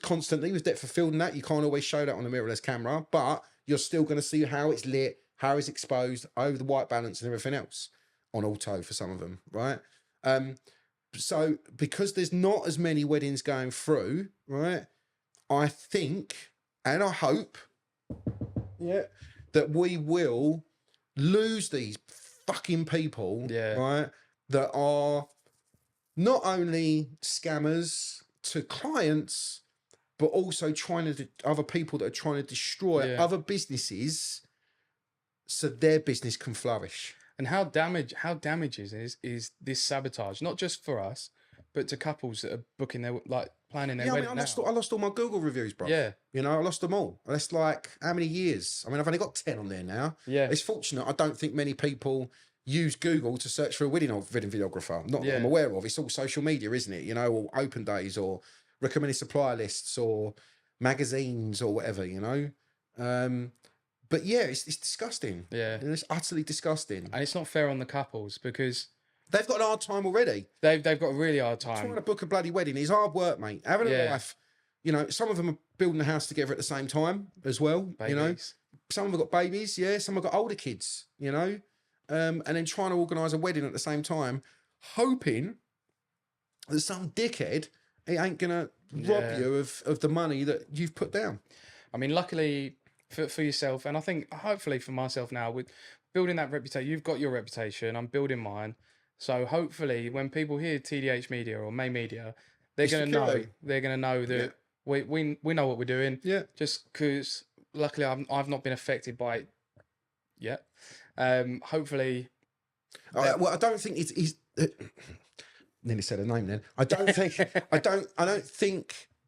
constantly with depth of field and that. You can't always show that on a mirrorless camera, but you're still going to see how it's lit, how it's exposed, over the white balance and everything else on auto for some of them, right? So because there's not as many weddings going through, right, I think and I hope that we will lose these fucking people, right, that are not only scammers to clients, but also trying to other people that are trying to destroy other businesses so their business can flourish. And how damaging is this sabotage, not just for us, but to couples that are booking their, like, planning their wedding now. I lost all my Google reviews, bro. Yeah. You know, I lost them all. That's like, how many years? I mean, I've only got 10 on there now. Yeah. It's fortunate. I don't think many people use Google to search for a wedding videographer. Not that I'm aware of. It's all social media, isn't it? You know, or open days or recommended supplier lists or magazines or whatever, you know? But yeah, it's disgusting. Yeah. It's utterly disgusting. And it's not fair on the couples because they've got an hard time already. They've got a really hard time. Trying to book a bloody wedding is hard work, mate. Having a life, you know, some of them are building a house together at the same time as well. Babies. You know, some of them have got babies, some have got older kids, you know, and then trying to organise a wedding at the same time, hoping that some dickhead ain't gonna rob you of the money that you've put down. I mean, luckily for yourself, and I think hopefully for myself now, with building that reputation, you've got your reputation, I'm building mine. So hopefully when people hear TDH Media or May Media, they're going to know. They're going to know that we know what we're doing. Yeah. Just because luckily I've not been affected by it yet. Hopefully. Well, I don't think he's nearly said a name then. I don't think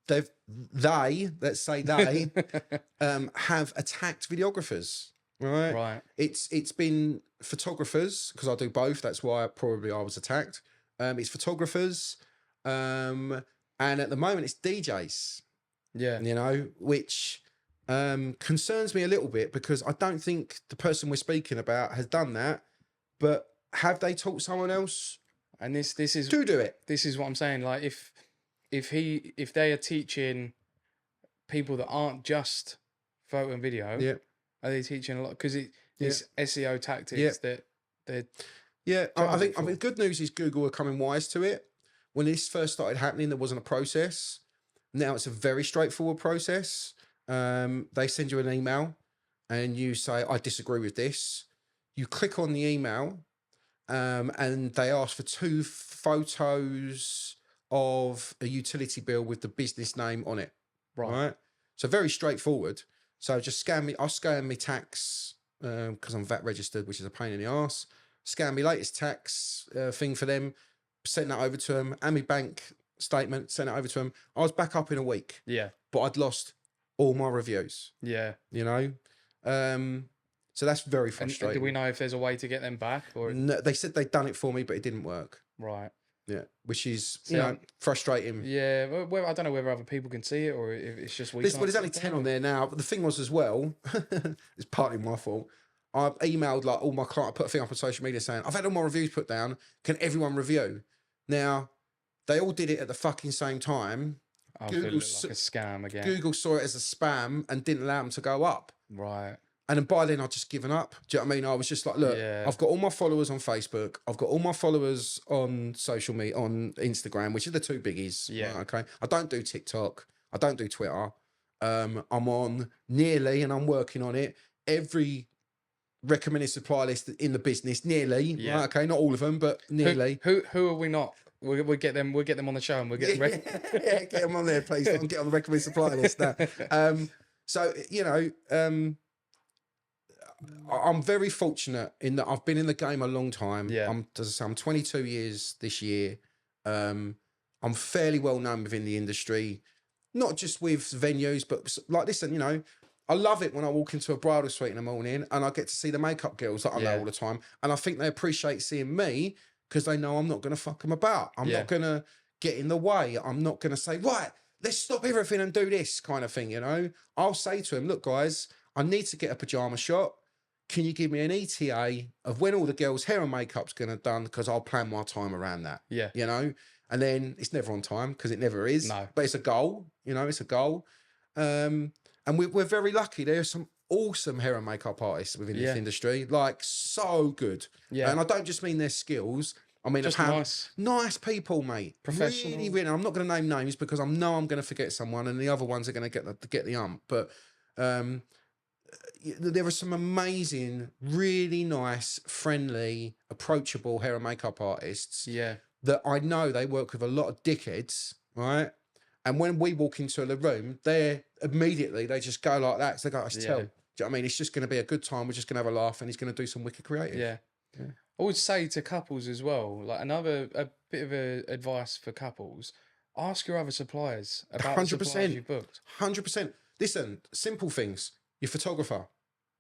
let's say they have attacked videographers. Right. It's been photographers, because I do both. That's why I was attacked. It's photographers, and at the moment it's DJs. Yeah. You know, which concerns me a little bit because I don't think the person we're speaking about has done that. But have they taught someone else? And this is do it. This is what I'm saying. Like if they are teaching people that aren't just photo and video, are they teaching a lot? Because it's SEO tactics that they're. Yeah, I think the good news is Google are coming wise to it. When this first started happening, there wasn't a process. Now it's a very straightforward process. They send you an email and you say, I disagree with this. You click on the email and they ask for 2 photos of a utility bill with the business name on it. Right? So very straightforward. So just I'll scan my tax because I'm VAT registered, which is a pain in the arse. Scan my latest tax thing for them, send that over to them, and my bank statement, send it over to them. I was back up in a week. Yeah. But I'd lost all my reviews. Yeah. You know, so that's very frustrating. And do we know if there's a way to get them back, or No, they said they'd done it for me, but it didn't work. right? Yeah, which is See, frustrating. Yeah, well, I don't know whether other people can see it or if it's just we. There's only 10 on there now, but the thing was as well, it's partly my fault. I emailed like all my clients, I put a thing up on social media saying, I've had all my reviews put down. Can everyone review? Now, they all did it at the fucking same time. Google like a scam again. Google saw it as a spam and didn't allow them to go up. Right. And then by then I'd just given up. Do you know what I mean? I was just like, look, I've got all my followers on Facebook. I've got all my followers on social media, on Instagram, which are the two biggies. Yeah. Right, okay. I don't do TikTok. I don't do Twitter. I'm on nearly, and I'm working on it, every recommended supply list in the business, nearly. Yeah. Right, okay. Not all of them, but nearly. Who are we not? We'll get them on the show and we'll get them yeah, get them on there, please. Don't get on the recommended supply list now. So, you know, I'm very fortunate in that I've been in the game a long time. Yeah. I'm 22 years this year. I'm fairly well known within the industry, not just with venues, but like, listen, you know, I love it when I walk into a bridal suite in the morning and I get to see the makeup girls that I know all the time. And I think they appreciate seeing me because they know I'm not going to fuck them about. I'm not going to get in the way. I'm not going to say, right, let's stop everything and do this kind of thing, you know. I'll say to them, look, guys, I need to get a pyjama shot. Can you give me an ETA of when all the girls' hair and makeup's going to done? Because I'll plan my time around that. Yeah. You know? And then it's never on time because it never is. No. But it's a goal. You know, it's a goal. And we're very lucky. There's some awesome hair and makeup artists within this industry. Like, so good. Yeah. And I don't just mean their skills. I mean, just nice people, mate. Professional. Really, really. I'm not going to name names because I know I'm going to forget someone and the other ones are going to get the ump. But there are some amazing, really nice, friendly, approachable hair and makeup artists. Yeah. That I know they work with a lot of dickheads, right? And when we walk into the room, they just go like that. So they go, I tell. Do you know what I mean? It's just going to be a good time. We're just going to have a laugh and he's going to do some wicked creative. Yeah. I would say to couples as well, like a bit of advice for couples, ask your other suppliers about 100%, the suppliers you've booked. 100%. Listen, simple things. Your photographer,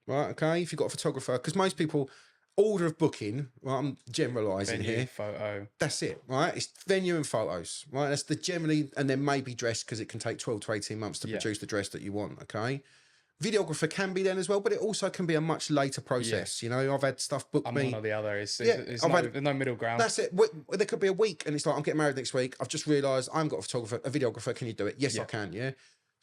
right? Okay, if you've got a photographer, because most people order of booking, right? I'm generalising here. Photo. That's it, right? It's venue and photos, right? That's the generally, and then maybe dress because it can take 12 to 18 months to produce the dress that you want. Okay. Videographer can be then as well, but it also can be a much later process. You know, I've had stuff booked me. One or the other. There's no middle ground. That's it. There could be a week, and it's like, I'm getting married next week. I've just realised I haven't got a videographer. Can you do it? Yes, I can. Yeah.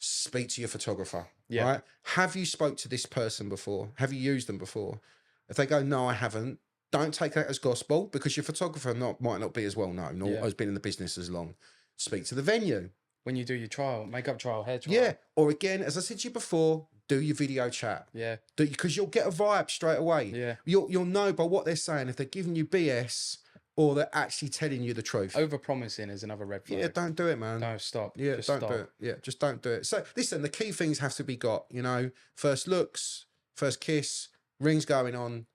Speak to your photographer. Yeah. Right. Have you spoke to this person before? Have you used them before? If they go, no, I haven't. Don't take that as gospel because your photographer might not be as well known or has been in the business as long. Speak to the venue. When you do your trial, makeup trial, hair trial. Yeah. Or again, as I said to you before, do your video chat. Yeah. Because you'll get a vibe straight away. Yeah. You'll know by what they're saying if they're giving you BS or they're actually telling you the truth. Over-promising is another red flag. Yeah, don't do it, man. No, stop. Yeah, just don't do it. Yeah, just don't do it. So, listen, the key things have to be got, you know, first looks, first kiss, rings going on,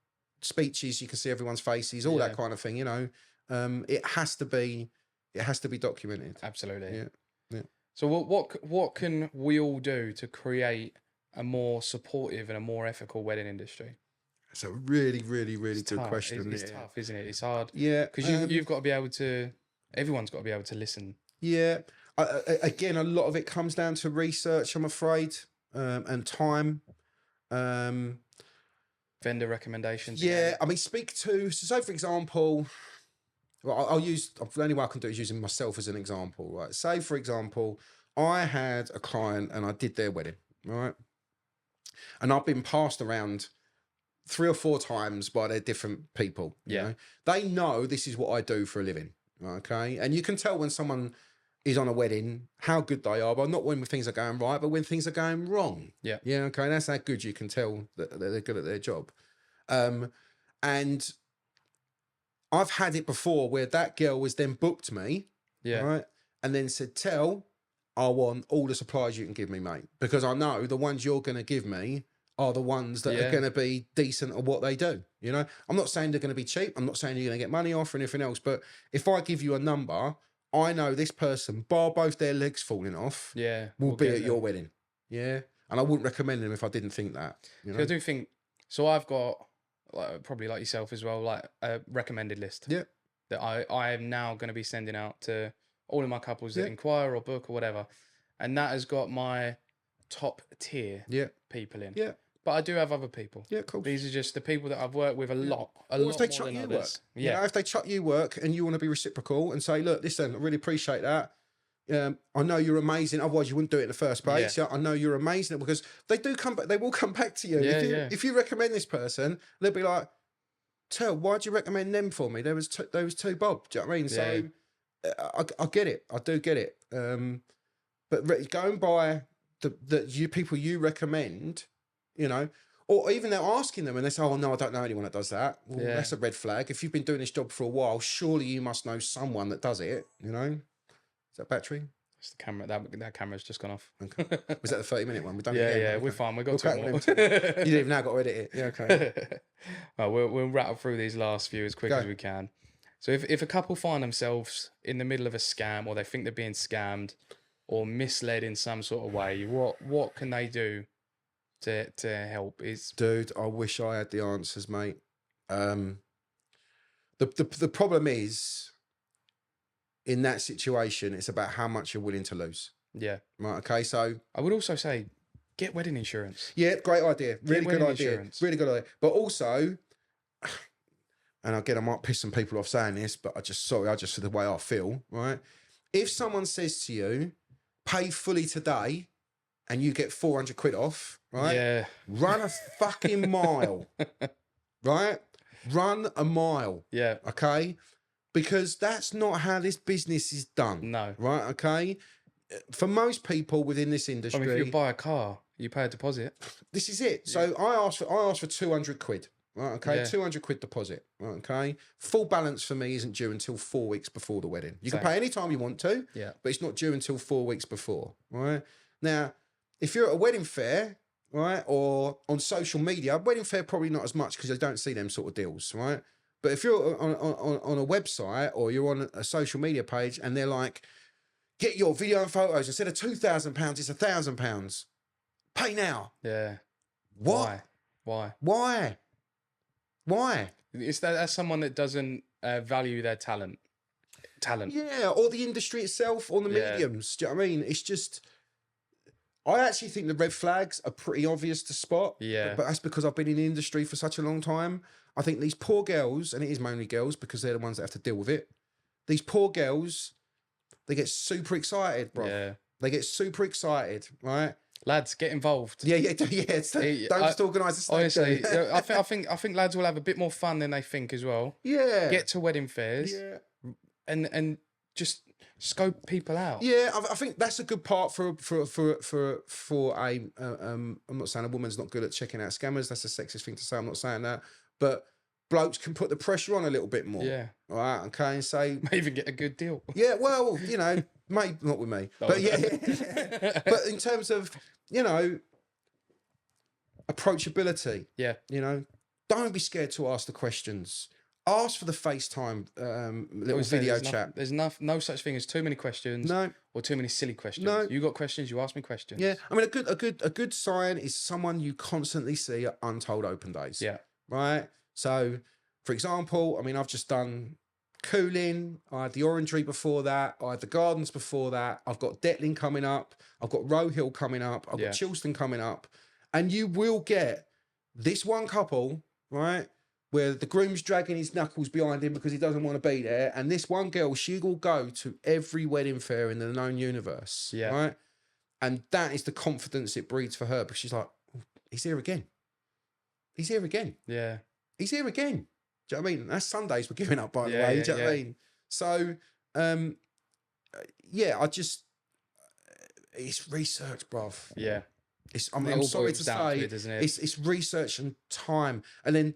speeches, you can see everyone's faces, all that kind of thing, you know. It has to be documented. Absolutely. Yeah. Yeah. So what can we all do to create a more supportive and a more ethical wedding industry? It's a really, really, really good question. It's tough, isn't it? It's hard. Yeah. Because you've got to be able to, everyone's got to be able to listen. Yeah. Again, a lot of it comes down to research, I'm afraid, and time. Vendor recommendations. Yeah. Again. I mean, so say, for example, well, I'll use, the only way I can do it is using myself as an example, right? Say, for example, I had a client and I did their wedding, right? And I've been passed around 3 or 4 times by their different people. You know? They know this is what I do for a living. Okay. And you can tell when someone is on a wedding how good they are, but not when things are going right, but when things are going wrong. Yeah. Yeah. Okay. That's how good you can tell that they're good at their job. And I've had it before where that girl was then booked me. Yeah. Right. And then said, I want all the supplies you can give me, mate, because I know the ones you're going to give me are the ones that are going to be decent at what they do. You know, I'm not saying they're going to be cheap. I'm not saying you're going to get money off or anything else. But if I give you a number, I know this person, bar both their legs falling off, will be at your wedding. Yeah. And I wouldn't recommend them if I didn't think that. You know? So I do think. So I've got probably like yourself as well, like a recommended list. Yeah. That I am now going to be sending out to all of my couples that Yeah. inquire or book or whatever, and that has got my top tier people in. Yeah. But I do have other people. Yeah, cool. These are just the people that I've worked with a lot Or if they more chuck than you others. work. Yeah. You know, if they chuck you work and you want to be reciprocal and say, look, listen, I really appreciate that. I know you're amazing. Otherwise, you wouldn't do it in the first place. Yeah. I know you're amazing because they do come back. They will come back to you. Yeah, if you recommend this person, they'll be like, "Tell, why'd you recommend them for me? There was two Bob." Do you know what I mean? Yeah. So I get it. I do get it. But going by the people you recommend, you know, or even they're asking them and they say, "Oh no, I don't know anyone that does that." Well, that's a red flag. If you've been doing this job for a while, surely you must know someone that does it. You know. Is that battery? It's the camera. That camera's just gone off. Okay. Was that the 30-minute one? We've done it Yeah, again. yeah, Okay. we're fine. We've got We'll two more. You didn't even now got to edit it. Yeah, okay. Well, we'll rattle through these last few as quick as we can. So if a couple find themselves in the middle of a scam or they think they're being scammed or misled in some sort of way, what can they do to help? Dude, I wish I had the answers, mate. The problem is, in that situation, it's about how much you're willing to lose. Yeah. Right. Okay. So I would also say, get wedding insurance. Yeah, great idea. Really good idea. Insurance. Really good idea. But also, and again, I might piss some people off saying this, but I just for the way I feel. Right. If someone says to you, "Pay fully today," and you get 400 quid off, right? Yeah. Run a fucking mile. Right. Run a mile. Yeah. Okay. Because that's not how this business is done. No. Right, okay? For most people within this industry... I mean, if you buy a car, you pay a deposit. This is it. So I asked for 200 quid. Right, okay? 200 quid deposit. Right, okay? Full balance for me isn't due until 4 weeks before the wedding. You can pay any time you want to, but it's not due until 4 weeks before. Right? Now, if you're at a wedding fair, right, or on social media, wedding fair probably not as much because I don't see them sort of deals, right? But if you're on a website or you're on a social media page and they're like, get your video and photos instead of £2,000, it's £1,000. Pay now. Yeah. What? Why? It's that's someone that doesn't value their talent. Yeah, or the industry itself, or the mediums. Do you know what I mean? It's just... I actually think the red flags are pretty obvious to spot. Yeah. But that's because I've been in the industry for such a long time. I think these poor girls, and it is mainly girls because they're the ones that have to deal with it. These poor girls, they get super excited, bro. Yeah. They get super excited, right? Lads, get involved. Yeah. Don't just organise a stage. Honestly, I think lads will have a bit more fun than they think as well. Yeah. Get to wedding fairs. Yeah. And just scope people out. Yeah, I think that's a good part for a I'm not saying a woman's not good at checking out scammers. That's a sexist thing to say. I'm not saying that, but blokes can put the pressure on a little bit more. Yeah. All right. Okay. And say, may even get a good deal. Yeah. Well, you know, maybe not with me, but yeah. But in terms of, you know, approachability. Yeah. You know, don't be scared to ask the questions. Ask for the FaceTime little video chat. There's no such thing as too many questions. No. Or too many silly questions. No. You got questions, you ask me questions. Yeah. I mean, a good sign is someone you constantly see at untold open days. Yeah. Right. So, for example, I mean, I've just done Cooling. I had the Orangery before that. I had the Gardens before that. I've got Detling coming up. I've got Roe Hill coming up. I've got Chilston coming up. And you will get this one couple, right, where the groom's dragging his knuckles behind him because he doesn't want to be there. And this one girl, she will go to every wedding fair in the known universe. Yeah. Right. And that is the confidence it breeds for her because she's like, he's here again. He's here again. Yeah. He's here again. Do you know what I mean? That's Sundays we're giving up, by the way. Do you know what I mean? So, I just, it's research, bruv. Yeah. I'm sorry to say, it's research and time. And then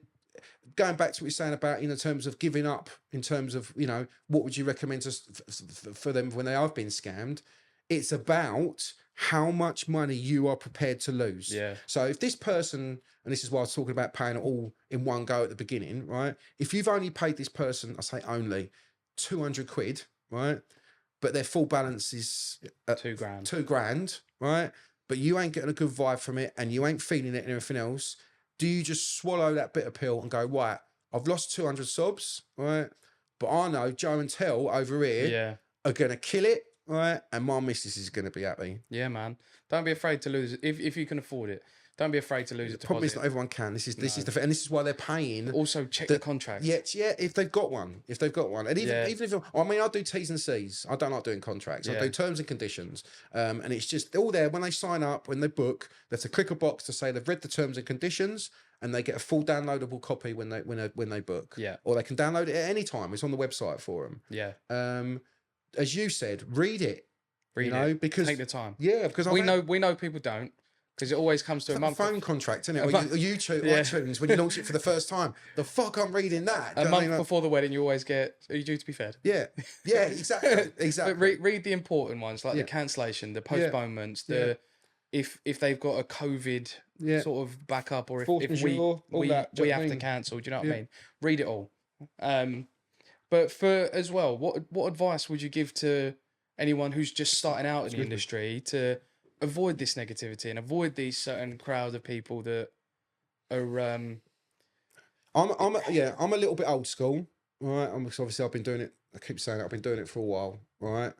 going back to what you're saying about, in terms of giving up, in terms of, you know, what would you recommend for them when they have been scammed? It's about how much money you are prepared to lose. Yeah. So if this person, and this is why I was talking about paying it all in one go at the beginning, right? If you've only paid this person, I say only 200 quid, right? But their full balance is £2,000. £2,000, right? but you ain't getting a good vibe from it and you ain't feeling it and everything else, do you just swallow that bitter pill and go, right, I've lost 200 subs, right? But I know Joe and Tell over here are going to kill it, right? And my missus is going to be happy. Yeah, man. Don't be afraid to lose if you can afford it. Don't be afraid to lose a deposit. The problem is not everyone can. This is the and this is why they're paying. Also check the contract. Yeah, if they've got one, and even if I mean, I do T's and C's. I don't like doing contracts. I do terms and conditions, and it's just all there when they sign up, when they book. They have to click a box to say they've read the terms and conditions, and they get a full downloadable copy when they book. Yeah, or they can download it at any time. It's on the website for them. Yeah. As you said, read it. Because take the time. Yeah, because we know people don't. Because it always comes to a month. Phone contract, isn't it? Or YouTube, iTunes, when you launch it for the first time. The fuck I'm reading that. A month before the wedding, you always get, are you due to be fed? Yeah, exactly. But read the important ones, like the cancellation, the postponements, if they've got a COVID sort of backup, or if we have to cancel, do you know what I mean? Read it all. But for as well, what advice would you give to anyone who's just starting out in the industry to avoid this negativity and avoid these certain crowd of people that are I'm a little bit old school, right? Obviously I've been doing it, I keep saying it, I've been doing it for a while, right?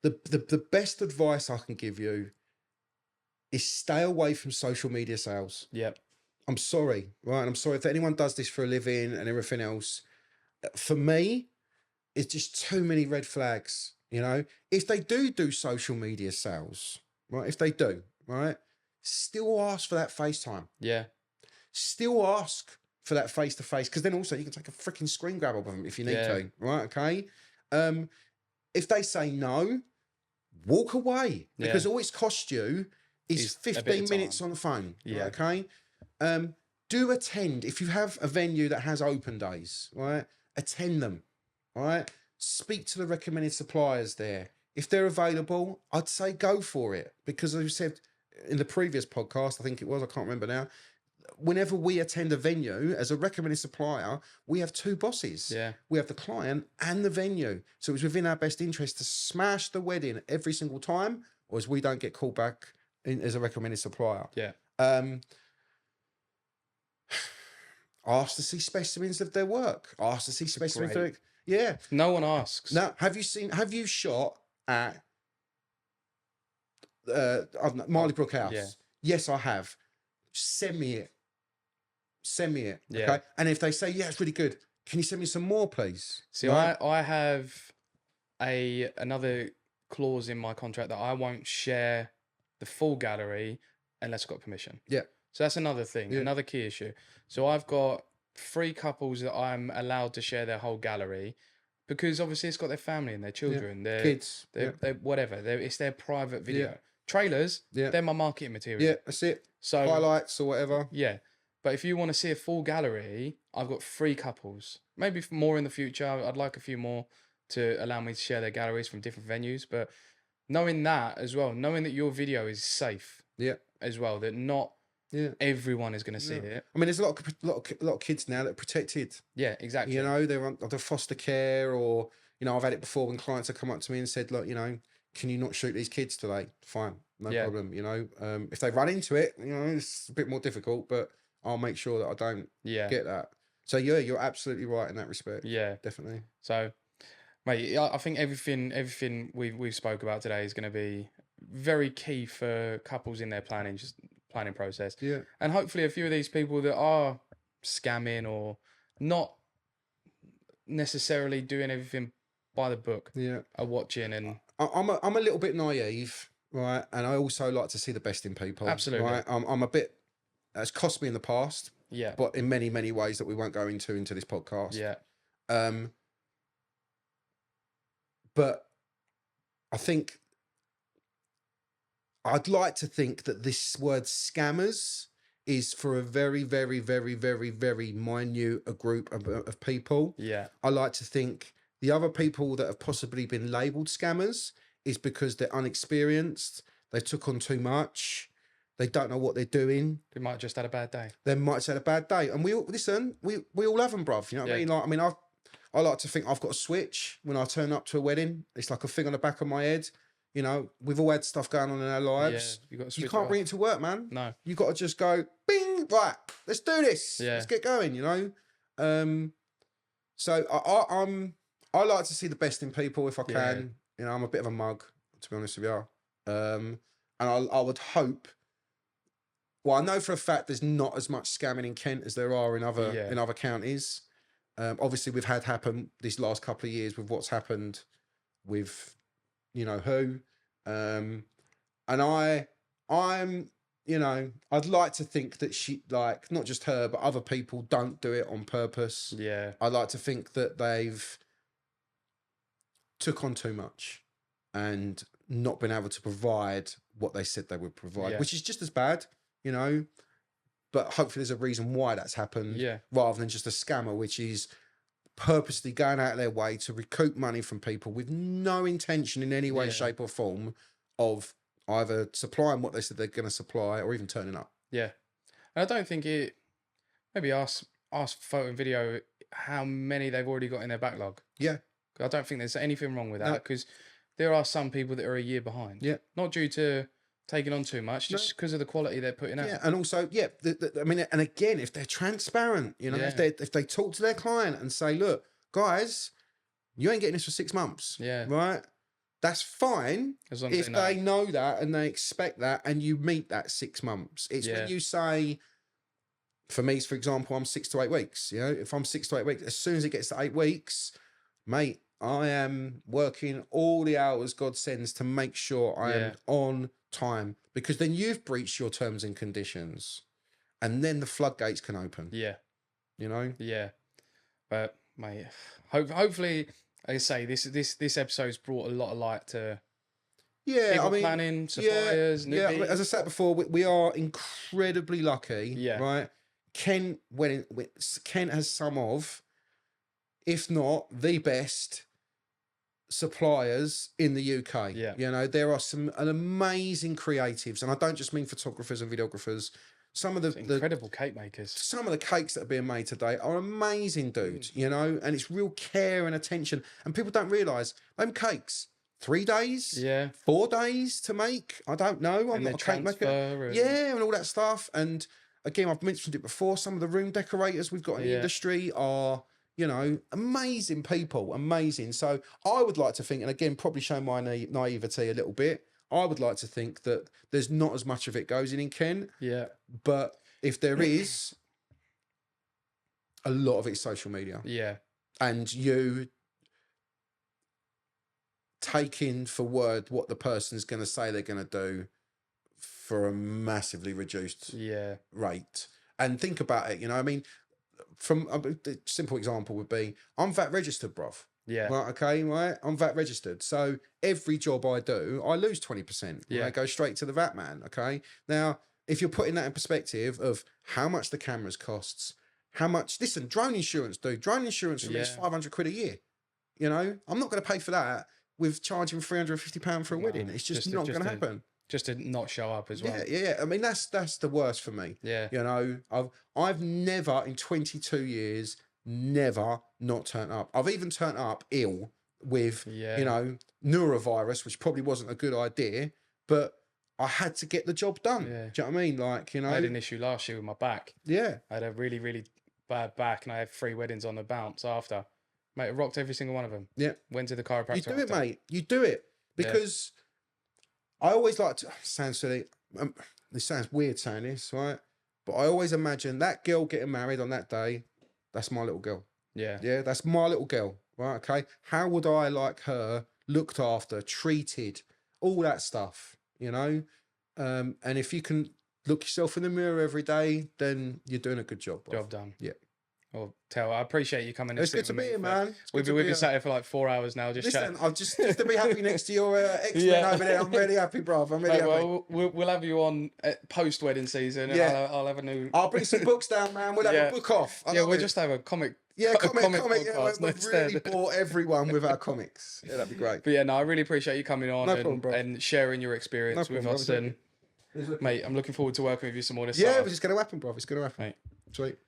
The best advice I can give you is stay away from social media sales. Yep. I'm sorry, right? And I'm sorry if anyone does this for a living and everything else. For me, it's just too many red flags. If they do social media sales, right? If they do, right? Still ask for that FaceTime. Yeah. Still ask for that face-to-face, because then also you can take a freaking screen grab of them if you need to, right? Okay. If they say no, walk away, because all it's cost you is 15 minutes on the phone. Yeah. Right? Okay. Do attend if you have a venue that has open days, right? Attend them, right? Speak to the recommended suppliers there. If they're available, I'd say go for it. Because as I said in the previous podcast, I think it was, I can't remember now, whenever we attend a venue as a recommended supplier, we have two bosses. Yeah. We have the client and the venue. So it's within our best interest to smash the wedding every single time, or as we don't get called back as a recommended supplier. Yeah. Ask to see specimens of their work. Ask to see specimens of their... Yeah. No one asks. Now, have you shot at Marley Brook House? Yeah. Yes, I have. Send me it. Yeah. Okay. And if they say, yeah, it's really good, can you send me some more, please? See, right? I have another clause in my contract that I won't share the full gallery unless I've got permission. Yeah. So that's another thing, another key issue. So I've got 3 couples that I'm allowed to share their whole gallery, because obviously it's got their family and their children, their kids, they're whatever. It's their private video. Trailers, they're my marketing material. Yeah, that's it. So highlights or whatever. Yeah. But if you want to see a full gallery, I've got 3 couples. Maybe more in the future. I'd like a few more to allow me to share their galleries from different venues. But knowing that as well, knowing that your video is safe. Yeah. As well, that not everyone is going to see it. I mean, there's a lot of kids now that are protected. Yeah, exactly. They're under foster care, or I've had it before when clients have come up to me and said, look, can you not shoot these kids today? Fine, no problem. If they run into it, it's a bit more difficult, but I'll make sure that I don't get that. So you're absolutely right in that respect. Yeah, definitely. So, mate, I think everything we've spoke about today is going to be very key for couples in their planning process. Yeah. And hopefully a few of these people that are scamming or not necessarily doing everything by the book are watching. And I'm a little bit naive, right? And I also like to see the best in people. Absolutely. Right? I'm a bit, it's cost me in the past. Yeah. But in many, many ways that we won't go into this podcast. Yeah. But I'd like to think that this word scammers is for a very, very, very, very, very minute group of people. Yeah. I like to think the other people that have possibly been labelled scammers is because they're unexperienced, they took on too much, they don't know what they're doing. They might have just had a bad day. They might have had a bad day. And we all have them, bruv. You know what I mean? I like to think I've got a switch when I turn up to a wedding. It's like a thing on the back of my head. You know, we've all had stuff going on in our lives. Yeah, you can't bring it to work, man. No. You got to just go, bing, right, let's do this. Yeah. Let's get going, you know? So I like to see the best in people if I can. You know, I'm a bit of a mug, to be honest with you. And I would hope. Well, I know for a fact there's not as much scamming in Kent as there are in other counties. Obviously, we've had happen these last couple of years with what's happened with, you know who, and I'm, you know, I'd like to think that she, like, not just her, but other people don't do it on purpose. Yeah. I'd like to think that they've took on too much and not been able to provide what they said they would provide, which is just as bad, you know, but hopefully there's a reason why that's happened rather than just a scammer, which is purposely going out of their way to recoup money from people with no intention in any way, shape or form of either supplying what they said they're going to supply or even turning up. Yeah. And I don't think it, maybe ask photo and video how many they've already got in their backlog. Yeah. I don't think there's anything wrong with that because there are some people that are a year behind. Yeah. Not due to taking on too much, just because of the quality they're putting out. Yeah, and also, I mean, and again, if they're transparent, you know, if they talk to their client and say, look, guys, you ain't getting this for 6 months. Yeah. Right? That's fine as long if as they know that and they expect that and you meet that 6 months. It's when you say, for me, for example, I'm 6 to 8 weeks. You know, if I'm 6 to 8 weeks, as soon as it gets to 8 weeks, mate, I am working all the hours God sends to make sure I am on time, because then you've breached your terms and conditions and then the floodgates can open. Yeah. You know? Yeah. But, mate, hopefully, like I say, this episode's brought a lot of light to people planning, suppliers, newbies. I mean, as I said before, we are incredibly lucky, right? Kent has some of, if not the best suppliers in the UK. Yeah. You know, there are some amazing creatives, and I don't just mean photographers and videographers. Some of the incredible cake makers. Some of the cakes that are being made today are amazing, dude. You know, and it's real care and attention. And people don't realise them cakes, 3 days, 4 days to make. I don't know. I'm not a cake maker. And all that stuff. And again, I've mentioned it before. Some of the room decorators we've got in the industry are, you know, amazing people, amazing. So I would like to think, and again, probably show my naivety a little bit, I would like to think that there's not as much of it goes in Kent. Yeah. But if there is, a lot of it's social media. Yeah. And you taking for word what the person's going to say they're going to do for a massively reduced rate. And think about it, you know, I mean, from a simple example would be, I'm VAT registered, bruv. Yeah. Right, okay, right? I'm VAT registered. So every job I do, I lose 20%. Yeah. I go straight to the VAT man, okay? Now, if you're putting that in perspective of how much the cameras costs, how much, listen, drone insurance, dude. Drone insurance for me is 500 quid a year. You know, I'm not going to pay for that with charging £350 for a wedding. It's just not going to happen. Just to not show up as well. Yeah. I mean, that's the worst for me. Yeah. You know, I've never in 22 years, never not turned up. I've even turned up ill with, you know, neurovirus, which probably wasn't a good idea, but I had to get the job done. Yeah. Do you know what I mean? Like, you know, I had an issue last year with my back. Yeah. I had a really, really bad back and I had 3 weddings on the bounce after. Mate, I rocked every single one of them. Yeah. Went to the chiropractor. You do it, mate. You do it. Because I always like to, sounds silly, this sounds weird saying this, right? But I always imagine that girl getting married on that day, that's my little girl. Yeah. Yeah, that's my little girl, right? Okay. How would I like her looked after, treated, all that stuff, you know? And if you can look yourself in the mirror every day, then you're doing a good job. Bro. Job done. Yeah. Well, I appreciate you coming. It's good to be here, man. We've been sat here for like 4 hours now. Listen, I'm just to be happy next to your ex-men over there. I'm really happy, bro. I'm really happy. Well, we'll have you on post-wedding season. And I'll have a new. I'll bring some books down, man. We'll have a book off. We'll just have a comic. Yeah, comic. Podcast we've really bought everyone with our comics. Yeah, that'd be great. But I really appreciate you coming on and sharing your experience with us. And mate, I'm looking forward to working with you some more this summer. It's going to happen, bro. It's going to happen. Mate. Sweet.